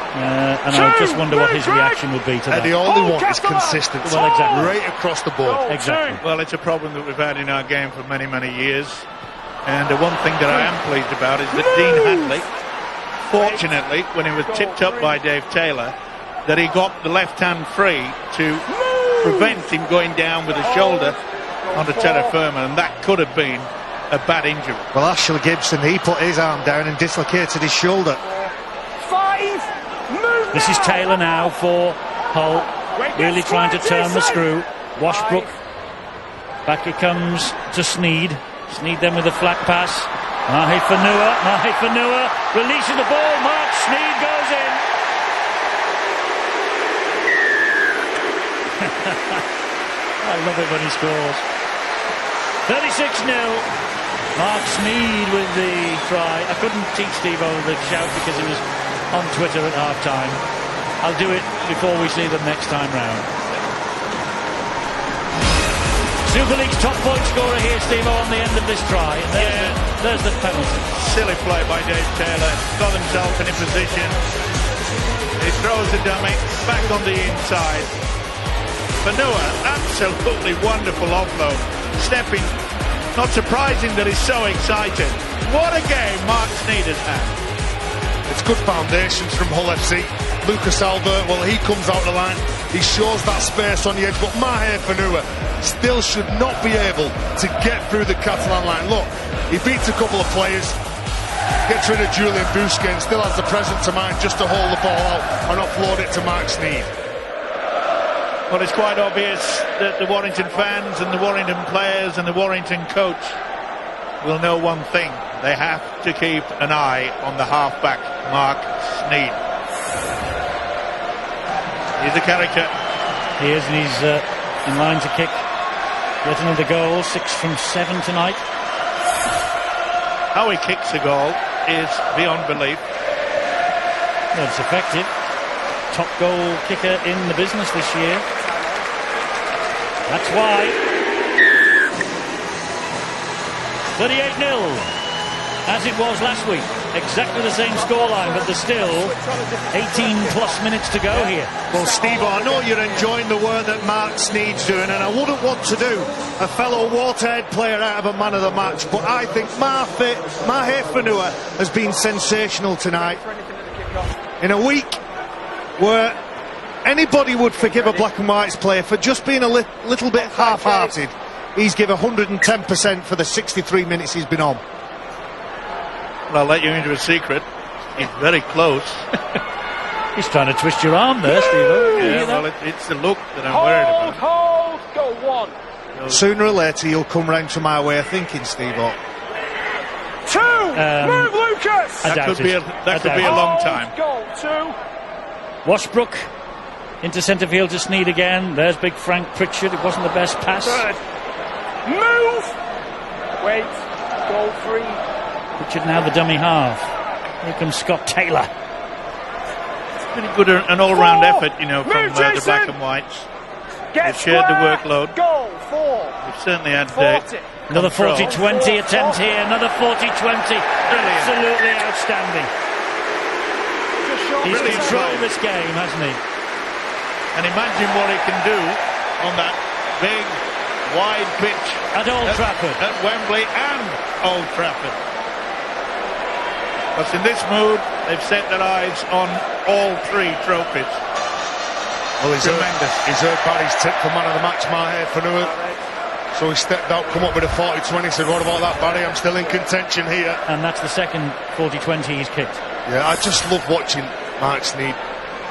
And I just wonder what his reaction would be to that. And the only one is consistency. Well, exactly. Right across the board. Exactly. Well, it's a problem that we've had in our game for many, many years. And the one thing that I am pleased about is that Dean Hadley, fortunately, when he was tipped up by Dave Taylor, that he got the left hand free to prevent him going down with a shoulder onto terra firma, and that could have been a bad injury. Well, Ashley Gibson, he put his arm down and dislocated his shoulder. 5. Move. This is Taylor now for Hull, really trying to turn the screw. Washbrook, back it comes to Sneed. Sneed then with a flat pass. Mahe Fanua releases the ball. Mark Sneed goes in. I love it when he scores. 36-0. Mark Sneed with the try. I couldn't teach Steve over the shout because he was on Twitter at half-time. I'll do it before we see them next time round. Super League's top point scorer here, Steve-O, on the end of this try. There's the penalty. Silly play by Dave Taylor. Got himself in a position. He throws the dummy back on the inside. Fanua, absolutely wonderful offload. Stepping, not surprising that he's so excited. What a game Mark Sneed has had. It's good foundations from Hull FC. Lucas Albert, well, he comes out the line. He shows that space on the edge, but Mahe Fanua still should not be able to get through the Catalan line. Look, he beats a couple of players, gets rid of Julian Busquets, and still has the presence of mind just to hold the ball out and offload it to Mark Sneed. Well, it's quite obvious that the Warrington fans and the Warrington players and the Warrington coach will know one thing. They have to keep an eye on the halfback, Mark Sneed. He's a character. He is, and he's in line to kick yet another goal. 6 from 7 tonight. How he kicks a goal is beyond belief. Well, it's effective. Top goal kicker in the business this year. That's why. 38-0. As it was last week, exactly the same scoreline, but there's still 18+ minutes to go here. Well, Steve, I know you're enjoying the work that Mark Sneed's doing, and I wouldn't want to do a fellow Waterhead player out of a man of the match, but I think Mahe Fanua has been sensational tonight. In a week where anybody would forgive a Black and Whites player for just being a little bit half-hearted, he's given 110% for the 63 minutes he's been on. Well, I'll let you into a secret. He's very close. He's trying to twist your arm there, Steve. Yeah, well, it's the look that I'm worried about. Hold, go 1. Sooner or later, you'll come round to my way of thinking, Steve-O. 2. Move, Lucas. I That doubt could be it. a long time. Goal 2. Washbrook into centre field to Sneed again. There's big Frank Pritchard. It wasn't the best pass. Third. Move. Wait. Goal 3. Pritchard now the dummy half. Here comes Scott Taylor. Pretty good, an all-round effort, you know, from Move, the Black and Whites. Get They've shared the square. workload. Goal 4. They've certainly had 40. Another control. 40-20 attempt here. Another 40-20. Absolutely outstanding. He's Brilliant controlled goal. this game, hasn't he? And imagine what he can do on that big, wide pitch At Old Trafford. at Wembley and Old Trafford. But in this mood, they've set their eyes on all 3 trophies. Well, he's Tremendous. He's heard Barry's tip for man of the match, Mahe Fanua. So he stepped out, come up with a 40-20, said, what about that, Barry? I'm still in contention here. And that's the second 40-20 he's kicked. Yeah, I just love watching Mark Sneed.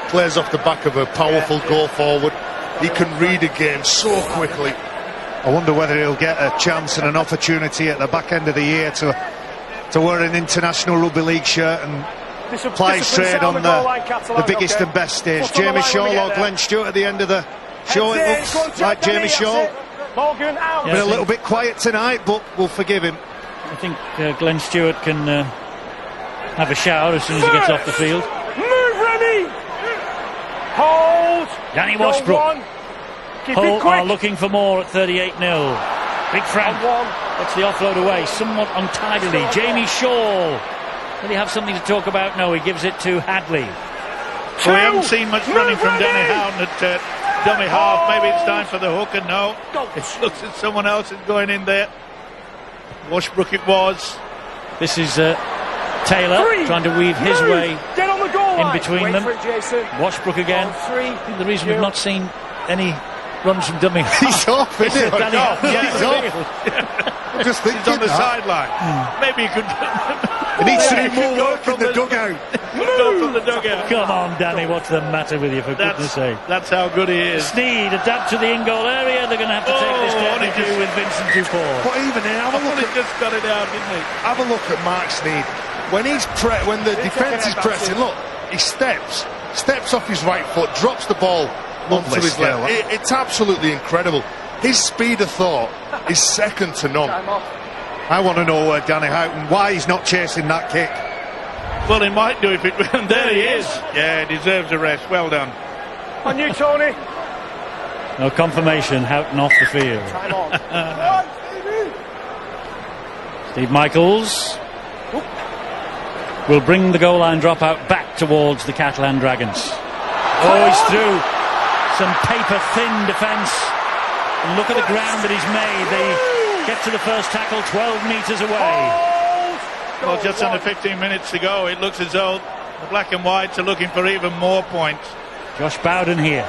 Plays off the back of a powerful goal forward. He can read a game so quickly. I wonder whether he'll get a chance and an opportunity at the back end of the year to wear an international rugby league shirt and play straight on the biggest and best stage. Jamie Shaw or Glenn Stewart at the end of the show. It looks like Jamie Shaw. Morgan out. Been a little bit quiet tonight, but we'll forgive him. I think Glenn Stewart can have a shower as soon as he gets off the field. Move, Remy. Hold. Danny Go Washbrook. one. Keep Hull it quick. are looking for more at 38-0. Big Frank And one. gets the offload away somewhat untidily. Jamie Shaw. Will he have something to talk about? No, he gives it to Hadley. Well, we haven't seen much running from Danny Houghton at dummy half. Maybe it's time for the hooker. No, it looks at someone else is going in there. Washbrook it was. This is Taylor Three. trying to weave his Move. way Get on the goal in line. between Wait them. for it, Jason. Washbrook again. On three. I think the reason we've not seen any runs from dummy half. He's off, isn't he? Danny Houghton. He's off. I'm just thinking He's on the that. sideline. Maybe you could. He needs to Maybe do you could more go work from in the dugout. Go from the dugout. Come on, Danny, what's the matter with you, for goodness sake? That's how good he is. Sneed adapt to the in-goal area. They're going to have to take this down only to do just- with Vincent Dupont. But even here, have a look He at just got it out, didn't he? have a look at Mark Sneed. When when the defence is pressing, look, he steps off his right foot, drops the ball onto Lovely his skill. left. It's absolutely incredible. His speed of thought is second to none. Time off. I want to know Danny Houghton why he's not chasing that kick. Well, he might do if it. And there he is. Yeah, he deserves a rest. Well done. On you, Tony. No confirmation, Houghton off the field. Time on. Steve Michaels will bring the goal line dropout back towards the Catalan Dragons. Oh, he's through. Some paper-thin defence. And look at the ground that he's made. They get to the first tackle 12 metres away. Well, just under 15 minutes to go, it looks as though the black and whites are looking for even more points. Josh Bowden here.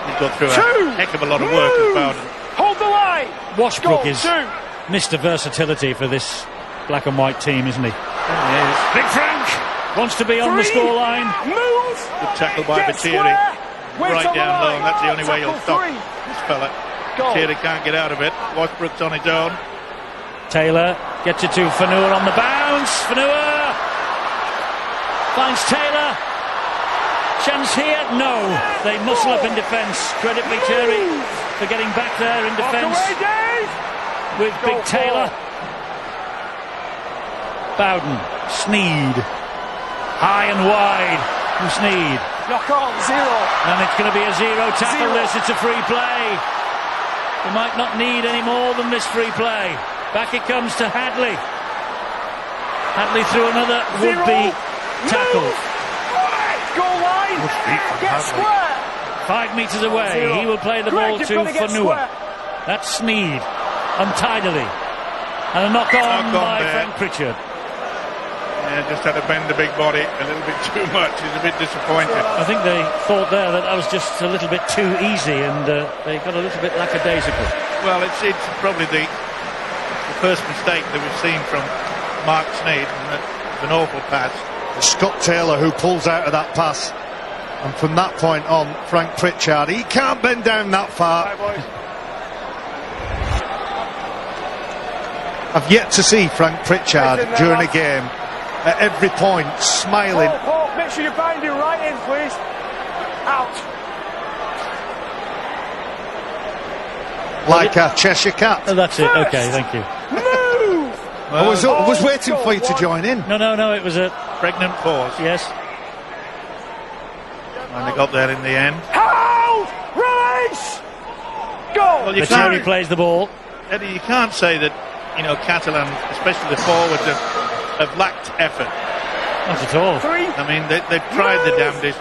He's got through Two. a heck of a lot of work as Bowden. Hold the line. Washbrook Go, is two. Mr. Versatility for this black and white team, isn't he? Yes. Big Frank wants to be on the Three. scoreline. Move. Good tackle by Get Battieri. square. Wait Right on the down low, line. and that's the only way you'll Tackle stop three. this fella. Go. Battieri can't get out of it. Washbrook's on his own. Taylor gets it to Fanua on the bounce. Fanua finds Taylor. Chance here? No. They muscle up in defence. Credit Battieri for getting back there in Walk defence away, Dave. with Go Big Taylor. Bowden, Sneed, high and wide from Sneed. Knock on. Zero. And it's going to be a zero tackle. Zero. This, it's a free play. They might not need any more than this free play. Back it comes to Hadley. Hadley through another would-be tackle. Move. Goal line. Get square. 5 metres away. Zero. He will play the Greg, ball you've to got to get Fanua. square. That's Sneed. Untidily. And a knock-on Knock-on by there. Frank Pritchard. Yeah, just had to bend the big body a little bit too much. He's a bit disappointed. I think they thought there that was just a little bit too easy, and they got a little bit lackadaisical. Well, it's probably the first mistake that we've seen from Mark Sneed, and it's an awful pass. Scott Taylor who pulls out of that pass. And from that point on, Frank Pritchard, he can't bend down that far. Right, boys. I've yet to see Frank Pritchard during a game at every point smiling. Paul, make sure you bind him right in, please. Out. Like a Cheshire cat. Oh, that's it. First. Okay, thank you. Move. I was waiting for you to join in. No, it was a... Pregnant pause. Yes. And they got there in the end. Hold. Release. Go. Well, you Battieri can't, plays the ball. Eddie, you can't say that, Catalan, especially the forwards, have lacked effort. Not at all. Three. I mean, they've tried the damnedest.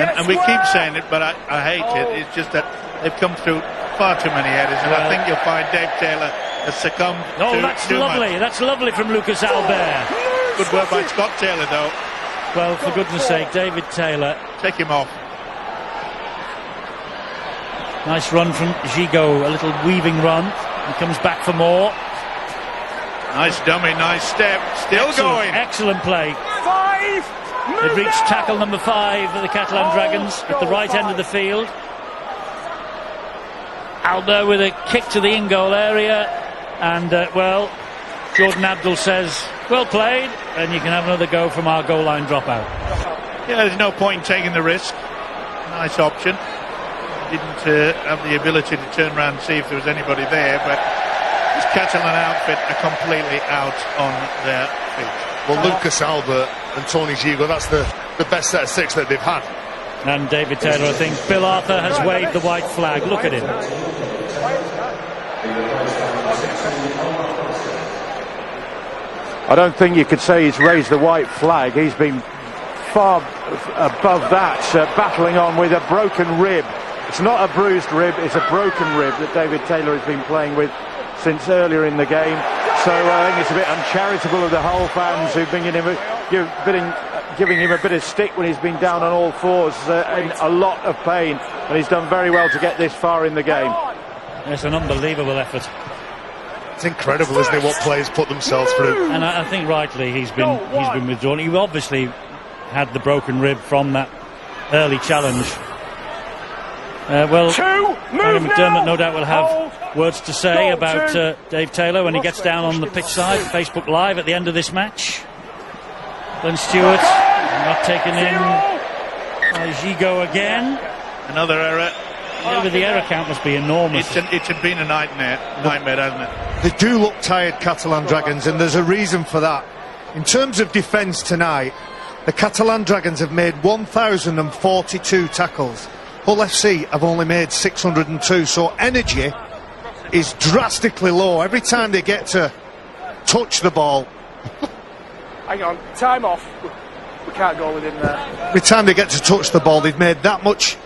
And we keep saying it, but I hate it. It's just that they've come through far too many headers, and I think you'll find Dave Taylor has succumbed Oh, to that's too lovely. much. That's lovely from Lucas Albert. Good work by Scott Taylor, though. Well, for goodness sake, David Taylor. Take him off. Nice run from Gigot, a little weaving run. He comes back for more. Nice dummy, nice step. Still going. Excellent play. 5. They've reached tackle number 5 for the Catalan Dragons at the right end of the field. Albert with a kick to the in-goal area. And, Jordan Abdul says, well played, and you can have another go from our goal line dropout. Yeah, there's no point in taking the risk. Nice option. Didn't have the ability to turn around and see if there was anybody there, but this Catalan outfit are completely out on their feet. Well, Lucas Albert and Tony Gigo, that's the best set of 6 that they've had And David Taylor, I think Bill Arthur has waved the white flag. Look at him. I don't think you could say he's raised the white flag. He's been far above that, battling on with a broken rib. It's not a bruised rib, it's a broken rib that David Taylor has been playing with since earlier in the game. So I think it's a bit uncharitable of the Hull fans who've been giving him a bit of stick when he's been down on all fours in a lot of pain, and he's done very well to get this far in the game. It's an unbelievable effort. It's incredible, isn't it, what players put themselves through? And I think rightly he's been withdrawn. He obviously had the broken rib from that early challenge. Well, Barry McDermott no doubt will have words to say about Dave Taylor when he gets down on the pitch side. Facebook Live at the end of this match. Glenn Stewart not taken in. Gigo again. Another error. The error count must be enormous. It's been a nightmare, hasn't it? They do look tired, Catalan Dragons, and there's a reason for that. In terms of defence tonight, the Catalan Dragons have made 1,042 tackles. Hull FC have only made 602, so energy is drastically low. Every time they get to touch the ball... Hang on, time off. We can't go within there. Every time they get to touch the ball, they've made that much...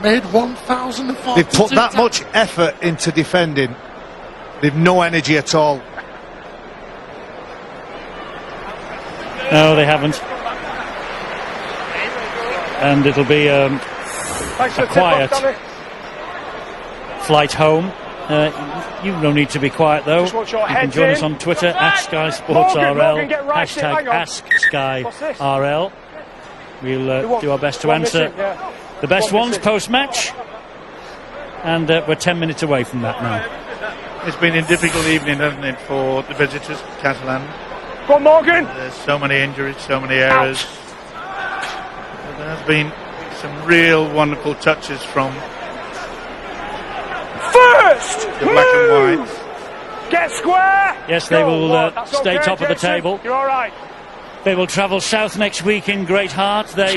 Made 1,042. They've put that much effort into defending. They've no energy at all. No, they haven't. And it'll be a quiet flight home. You no need to be quiet though. You can join us on Twitter at Sky Sports RL, hashtag AskSkyRL. We'll do our best to answer the best ones post-match, and we're 10 minutes away from that now. It's been a difficult evening, hasn't it, for the visitors, Catalan. Go on, Morgan. There's so many injuries, so many errors. There has been some real wonderful touches from First the black and white. Get square. Yes, they will stay top of the table. You're all right. They will travel south next week in great heart. They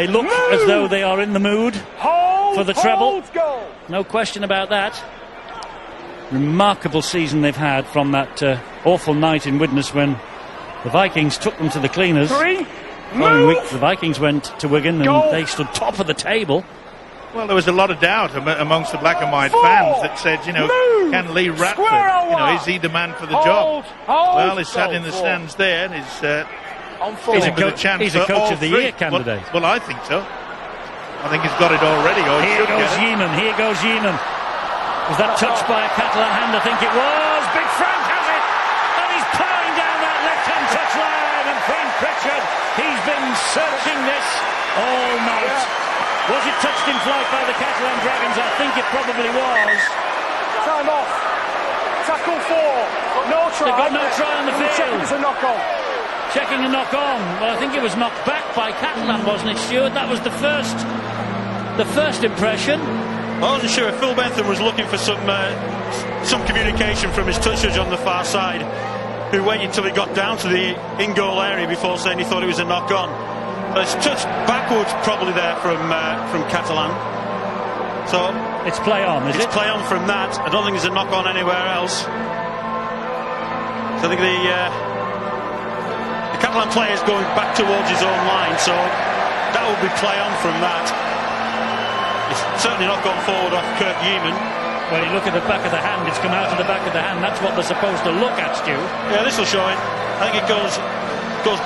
look as though they are in the mood for the treble. No question about that. Remarkable season they've had from that awful night in Widnes when the Vikings took them to the cleaners. Following week, the Vikings went to Wigan and they stood top of the table. Well, there was a lot of doubt amongst the black and white fans that said, can Lee Ratford, is he the man for the job? Well, he's sat in the stands there. He's a coach of the year candidate. Well, I think so. I think he's got it already. Here goes Yeeman. Was that touched by a Catalan hand? I think it was. Big Frank has it. And he's ploughing down that left-hand touchline. And Frank Pritchard, he's been searching this all night. Was it touched in flight by the Catalan Dragons? I think it probably was. Time off. Tackle 4. No try. They've got no try on the field. Checking it's a knock-on. Checking a knock-on. Well, I think it was knocked back by Catalan, wasn't it, Stuart? That was the first impression. I wasn't sure if Phil Bentham was looking for some communication from his touch judge on the far side, who waited until he got down to the in-goal area before saying he thought it was a knock-on. So it's touched backwards probably there from Catalan. So it's play on, is it? It's play on from that. I don't think there's a knock-on anywhere else. So I think the Catalan player is going back towards his own line, so that will be play on from that. It's certainly not gone forward off Kirk Yeeman. Well, you look at the back of the hand, it's come out of the back of the hand. That's what they're supposed to look at, Stu. Yeah, this will show it. I think it goes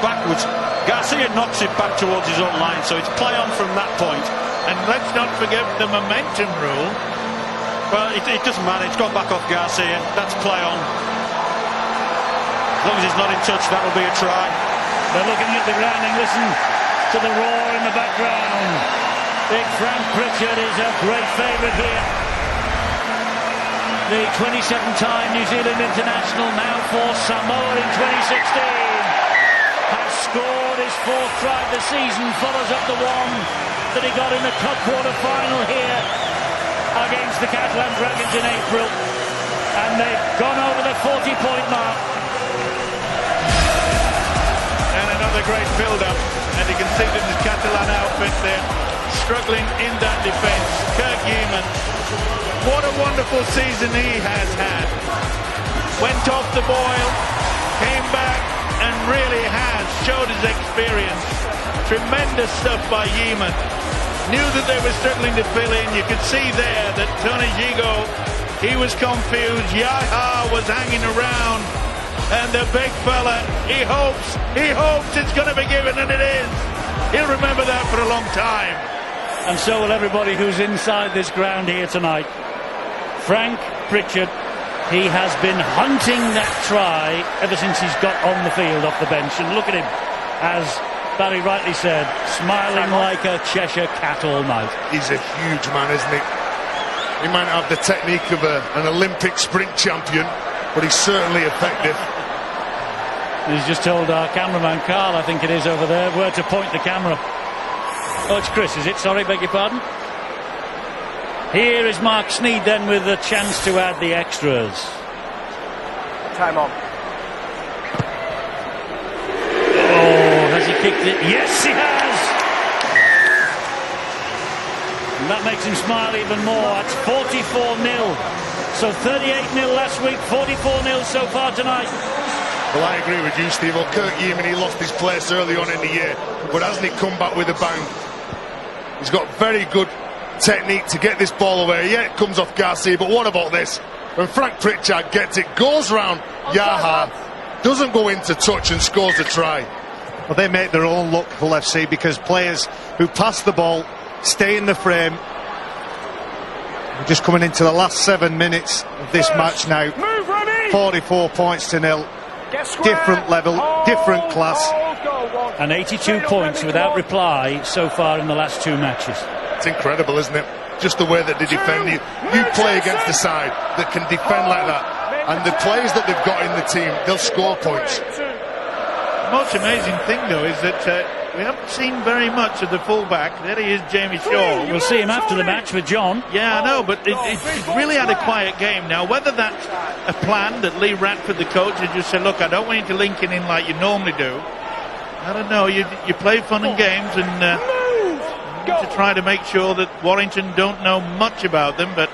backwards. Garcia knocks it back towards his own line, so it's play on from that point. And let's not forget the momentum rule. Well, it doesn't matter. It's gone back off Garcia. That's play on. As long as he's not in touch, that will be a try. They're looking at the ground and listen to the roar in the background. Big Frank Pritchard is a great favourite here. The 27th-time New Zealand international, now for Samoa in 2016, has scored his 4th try of the season, follows up the one that he got in the cup quarter-final here against the Catalan Dragons in April. And they've gone over the 40-point mark. And another great build-up. And you can see that the Catalan outfit there, struggling in that defence. Kirk Yeaman, what a wonderful season he has had. Went off the boil, came back and really has showed his experience. Tremendous stuff by Yeaman. Knew that they were struggling to fill in. You could see there that Tony Gigo, he was confused. Yaha was hanging around. And the big fella, he hopes it's going to be given, and it is. He'll remember that for a long time. And so will everybody who's inside this ground here tonight. Frank Pritchard, he has been hunting that try ever since he's got on the field off the bench. And look at him, as Barry rightly said, smiling like a Cheshire cat all night. He's a huge man, isn't he? He might have the technique of an Olympic sprint champion, but he's certainly effective. He's just told our cameraman, Carl, I think it is over there, where to point the camera. Oh, it's Chris, is it? Sorry, beg your pardon. Here is Mark Sneed then with a chance to add the extras. Time on. Oh, has he kicked it? Yes, he has! And that makes him smile even more. It's 44-0. So 38-0 last week, 44-0 so far tonight. Well, I agree with you, Steve. Well, Kirk Yeaman, he lost his place early on in the year, but hasn't he come back with a bang? He's got very good technique to get this ball away. Yeah, it comes off Garcia, but what about this? When Frank Pritchard gets it, goes round Yaha, doesn't go into touch and scores the try. Well, they make their own luck, Hull FC, because players who pass the ball stay in the frame. We're just coming into the last 7 minutes of this match now. 44 points to 0. Different level, different class. And 82 points without reply so far in the last 2 matches. It's incredible, isn't it? Just the way that they defend. You play against the side that can defend like that, and the players that they've got in the team, they'll score points. The most amazing thing, though, is that we haven't seen very much of the fullback. There he is, Jamie Shaw. We'll see him after the match with John. Yeah, I know, but it really had a quiet game. Now, whether that's a plan that Lee Radford, the coach, has just said, look, I don't want you to link it in like you normally do. I don't know. You play fun and games, and to try to make sure that Warrington don't know much about them, but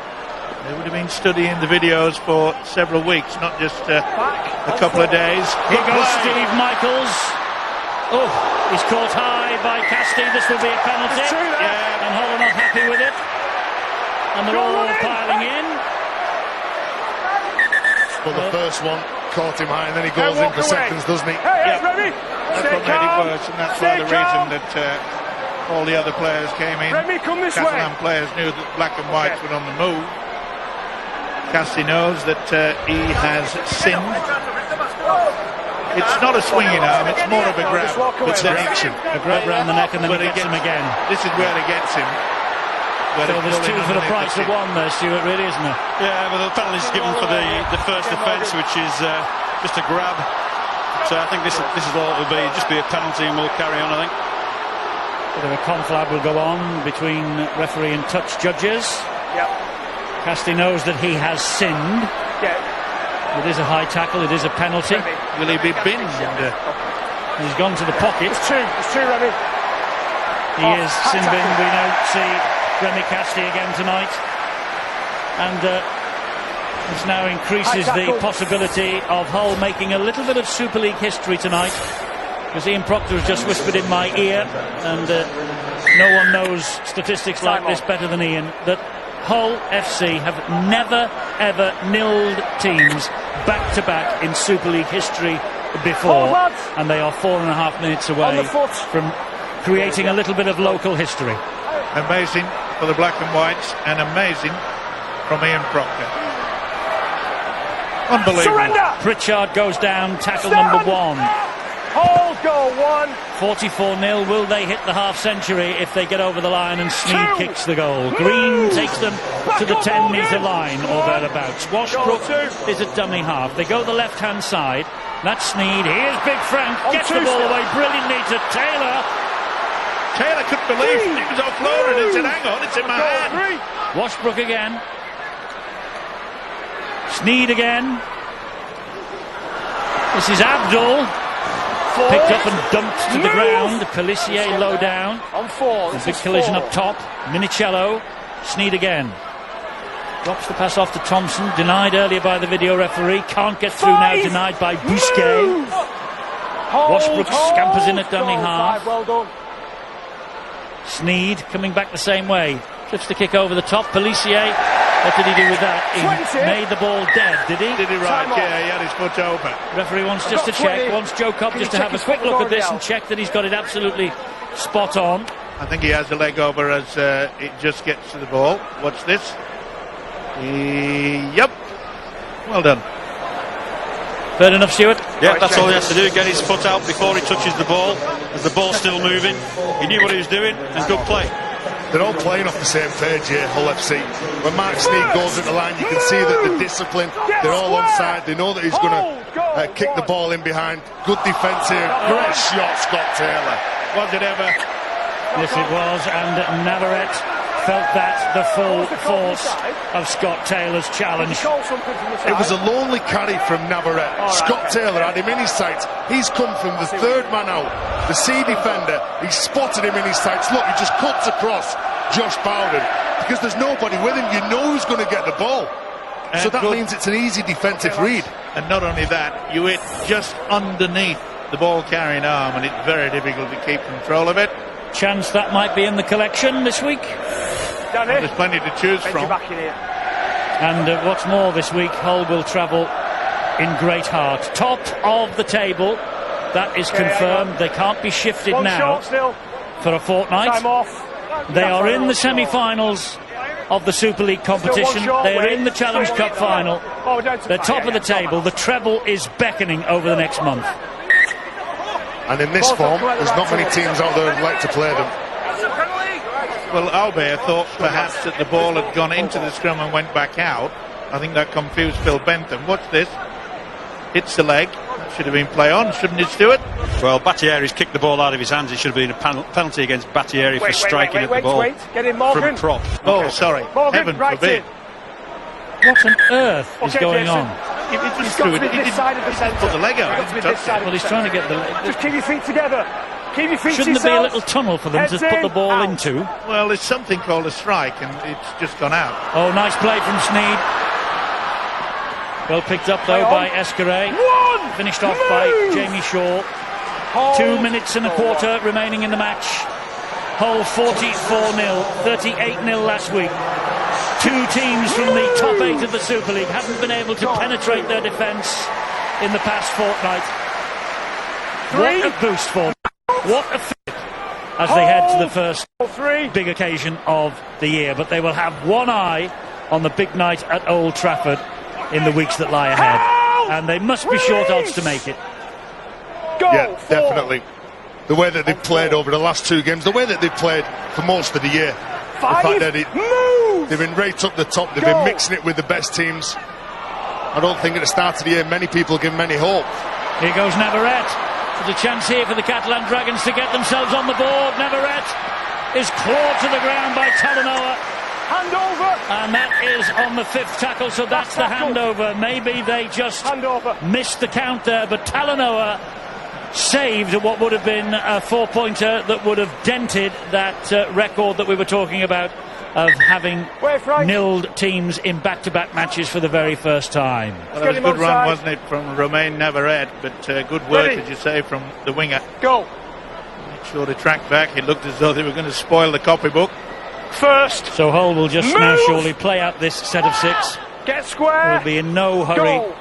they would have been studying the videos for several weeks, not just a couple of days. Here goes Steve Michaels. Oh, he's caught high by Casti. This will be a penalty. Yeah, and Hull are not happy with it. And they're all piling in. Well, the first one caught him high, and then he goes in for seconds, doesn't he? That's what made it worse, and that's why the reason that all the other players came in. Catalan players knew that black and whites were on the move. Casti knows that he has sinned. It's not a swinging arm, it's more of a grab. It's an action. A grab round the neck, and then he gets him again. This is where he gets him. So there's 2 for the price of 1 there, Stuart, really, isn't there? Yeah, but the penalty's given for the first offence, which is just a grab. So I think this is all it will be, just be a penalty, and we'll carry on, I think. Bit of a conflab will go on between referee and touch judges. Yep. Casti knows that he has sinned. Yeah. It is a high tackle, it is a penalty. Will he be binned? He's gone to the pocket. It's two, Remy. He is sin bin. We don't see Remy Casti again tonight. And this now increases the possibility of Hull making a little bit of Super League history tonight. Because Ian Proctor has just whispered in my ear, and no one knows statistics like this better than Ian, that Hull FC have never ever nilled teams back-to-back in Super League history before, and they are 4.5 minutes away from creating a little bit of local history. Amazing for the black and whites, and amazing from Ian Proctor. Unbelievable. Surrender! Pritchard goes down, tackle number 1. Hold goal 1. 44-0. Will they hit the half-century if they get over the line and Sneed kicks the goal? Green takes them to the 10-metre line or thereabouts. Washbrook is a dummy half. They go the left-hand side. That's Sneed. Here's Big Frank. Gets the ball away brilliantly to Taylor. Taylor couldn't believe it. He was offloaded and said, hang on, it's in my hand. Washbrook again. Sneed again. This is Abdul. picked up and dumped to the ground. Pelissier low down. On 4. A big collision up top. Minicello. Sneed again. Drops the pass off to Thompson. Denied earlier by the video referee. Can't get through now. Denied by Bousquet. Washbrook scampers in at dummy half. Well done. Sneed coming back the same way. Trips the kick over the top. Pelissier. What did he do with that? He 20. made the ball dead, did he? Did he right? Yeah, he had his foot over. Referee wants just to check. Wants Joe Cobb just to have a quick look at this and check that he's got it absolutely spot on. I think he has the leg over as it just gets to the ball. Watch this. Yep. Well done. Fair enough, Stuart? Yeah, that's all he has to do, get his foot out before he touches the ball, as the ball's still moving. He knew what he was doing, and good play. They're all playing off the same page here, Hull FC. When Mark Sneed goes at the line, you can see that the discipline, they're all on side. They know that he's going to kick the ball in behind. Good defence here. Great shot, Scott Taylor. Was it ever? Yes, it was, and Navarrete felt that, the full force of Scott Taylor's challenge. It was a lonely carry from Navarrete. Scott Taylor had him in his sights. He's come from the third man out, the C defender. He spotted him in his sights. Look, he just cuts across Josh Bowden because there's nobody with him. You know who's going to get the ball. And so that means it's an easy defensive read. And not only that, you hit just underneath the ball carrying arm, and it's very difficult to keep control of it. Chance that might be in the collection this week. There's plenty to choose from. And what's more, this week Hull will travel in great heart. Top of the table, that is confirmed. They can't be shifted now for a fortnight. They are in the semi-finals of the Super League competition. They're in the Challenge Cup final. They're top of the table. The treble is beckoning over the next month. And in this form, there's not many teams out there who'd like to play them. Well, Albert thought perhaps that the ball had gone into the scrum and went back out. I think that confused Phil Bentham. Watch this. Hits the leg. That should have been play on, shouldn't it, Stuart? Well, Battieri's kicked the ball out of his hands. It should have been a penalty against Battieri for striking at the ball Get in, Morgan. from prop. Oh, sorry. Morgan, Heaven right forbid. What on earth is going on? He just threw it. He didn't put the leg out. Well, he's trying to get the leg. Just keep your feet together. Keep your feet Shouldn't there be a little tunnel for them to put the ball into? Well, there's something called a strike, and it's just gone out. Oh, nice play from Sneed. Well picked up, though, by Escaré. Finished off by Jamie Shaw. 2 minutes and a quarter remaining in the match. Hull 44-0, 38-0 last week. Two teams from the top 8 of the Super League haven't been able to penetrate their defence in the past fortnight. What a boost for them. What a fit as they head to the first big occasion of the year. But they will have one eye on the big night at Old Trafford in the weeks that lie ahead. And they must be short odds to make it. Yeah, definitely. The way that they've played over the last 2 games, the way that they've played for most of the year. The fact that they've been right up the top, they've been mixing it with the best teams. I don't think at the start of the year many people give them any hope. Here goes Navarrete. There's a chance here for the Catalan Dragons to get themselves on the board. Navarrete is clawed to the ground by Talanoa. Handover. And that is on the 5th tackle, so that's the handover. Maybe they just missed the count there, but Talanoa saved what would have been a 4-pointer that would have dented that record that we were talking about of having nilled teams in back-to-back matches for the very first time. Well, that was a good run, wasn't it, from Romain Navarrete, but good work, as you say, from the winger. Go. Make sure to track back. It looked as though they were going to spoil the copybook. First. So Hull will just now surely play out this set of 6. Get square. Will be in no hurry. Go.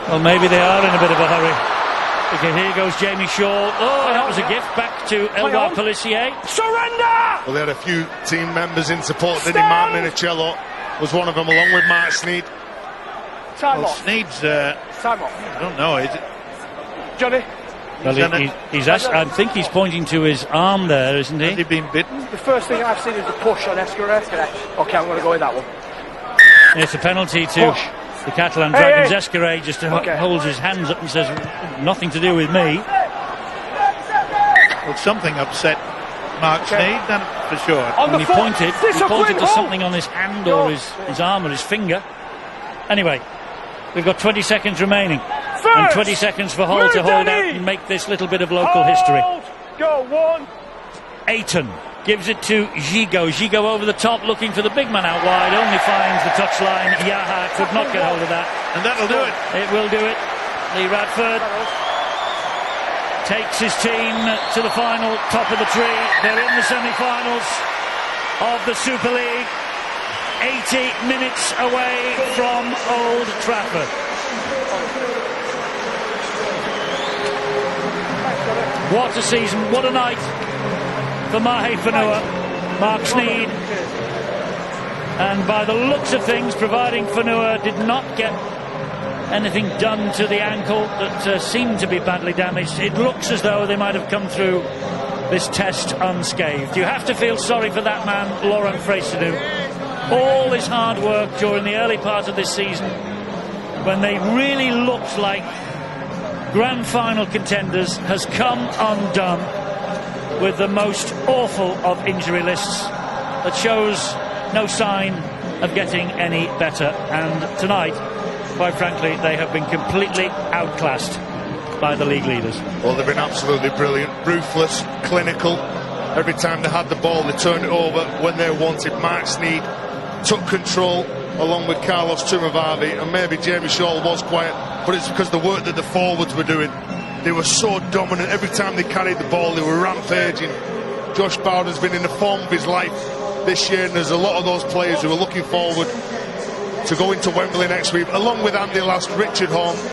Well, maybe they are in a bit of a hurry. Okay, here goes Jamie Shaw. Oh, that was a gift back to Eldar Pelissier. Surrender! Well, they had a few team members in support, didn't he? Mark Minicello was one of them, along with Mark Sneed. Time off. Sneed's... Time off. I don't know, is it? Johnny? Well, I think he's pointing to his arm there, isn't he? Has he been bitten? The first thing I've seen is a push on Escaré. Okay, I'm going to go with that one. It's a penalty to the Catalan Dragons. Escaré just holds his hands up and says, nothing to do with me. Well, something upset Mark Sneed, then for sure. And he pointed to something on his hand or his arm or his finger. Anyway, We've got 20 seconds remaining. And 20 seconds for Hull to hold out and make this little bit of local history. Go, one. Aiton gives it to Gigot. Gigot over the top, looking for the big man out wide. Only finds the touchline. Yaha could not get hold of that. And that'll do it. It will do it. Lee Radford takes his team to the final, top of the tree. They're in the semi-finals of the Super League. 80 minutes away from Old Trafford. What a season, what a night for Mahe Whenua, Mark Sneyd. And by the looks of things, providing Whenua did not get anything done to the ankle that seemed to be badly damaged, it looks as though they might have come through this test unscathed. You have to feel sorry for that man, Laurent Freycinet. All his hard work during the early part of this season, when they really looked like grand final contenders, has come undone with the most awful of injury lists that shows no sign of getting any better. And tonight, quite frankly, they have been completely outclassed by the league leaders. Well, they've been absolutely brilliant, ruthless, clinical. Every time they had the ball, they turned it over when they wanted. Mark Sneyd took control along with Carlos Tumavavi, and maybe Jamie Shaw was quiet, but it's because the work that the forwards were doing. They were so dominant. Every time they carried the ball, they were rampaging. Josh Bowden's been in the form of his life this year, and there's a lot of those players who are looking forward to going to Wembley next week, along with Andy Last, Richard Horne.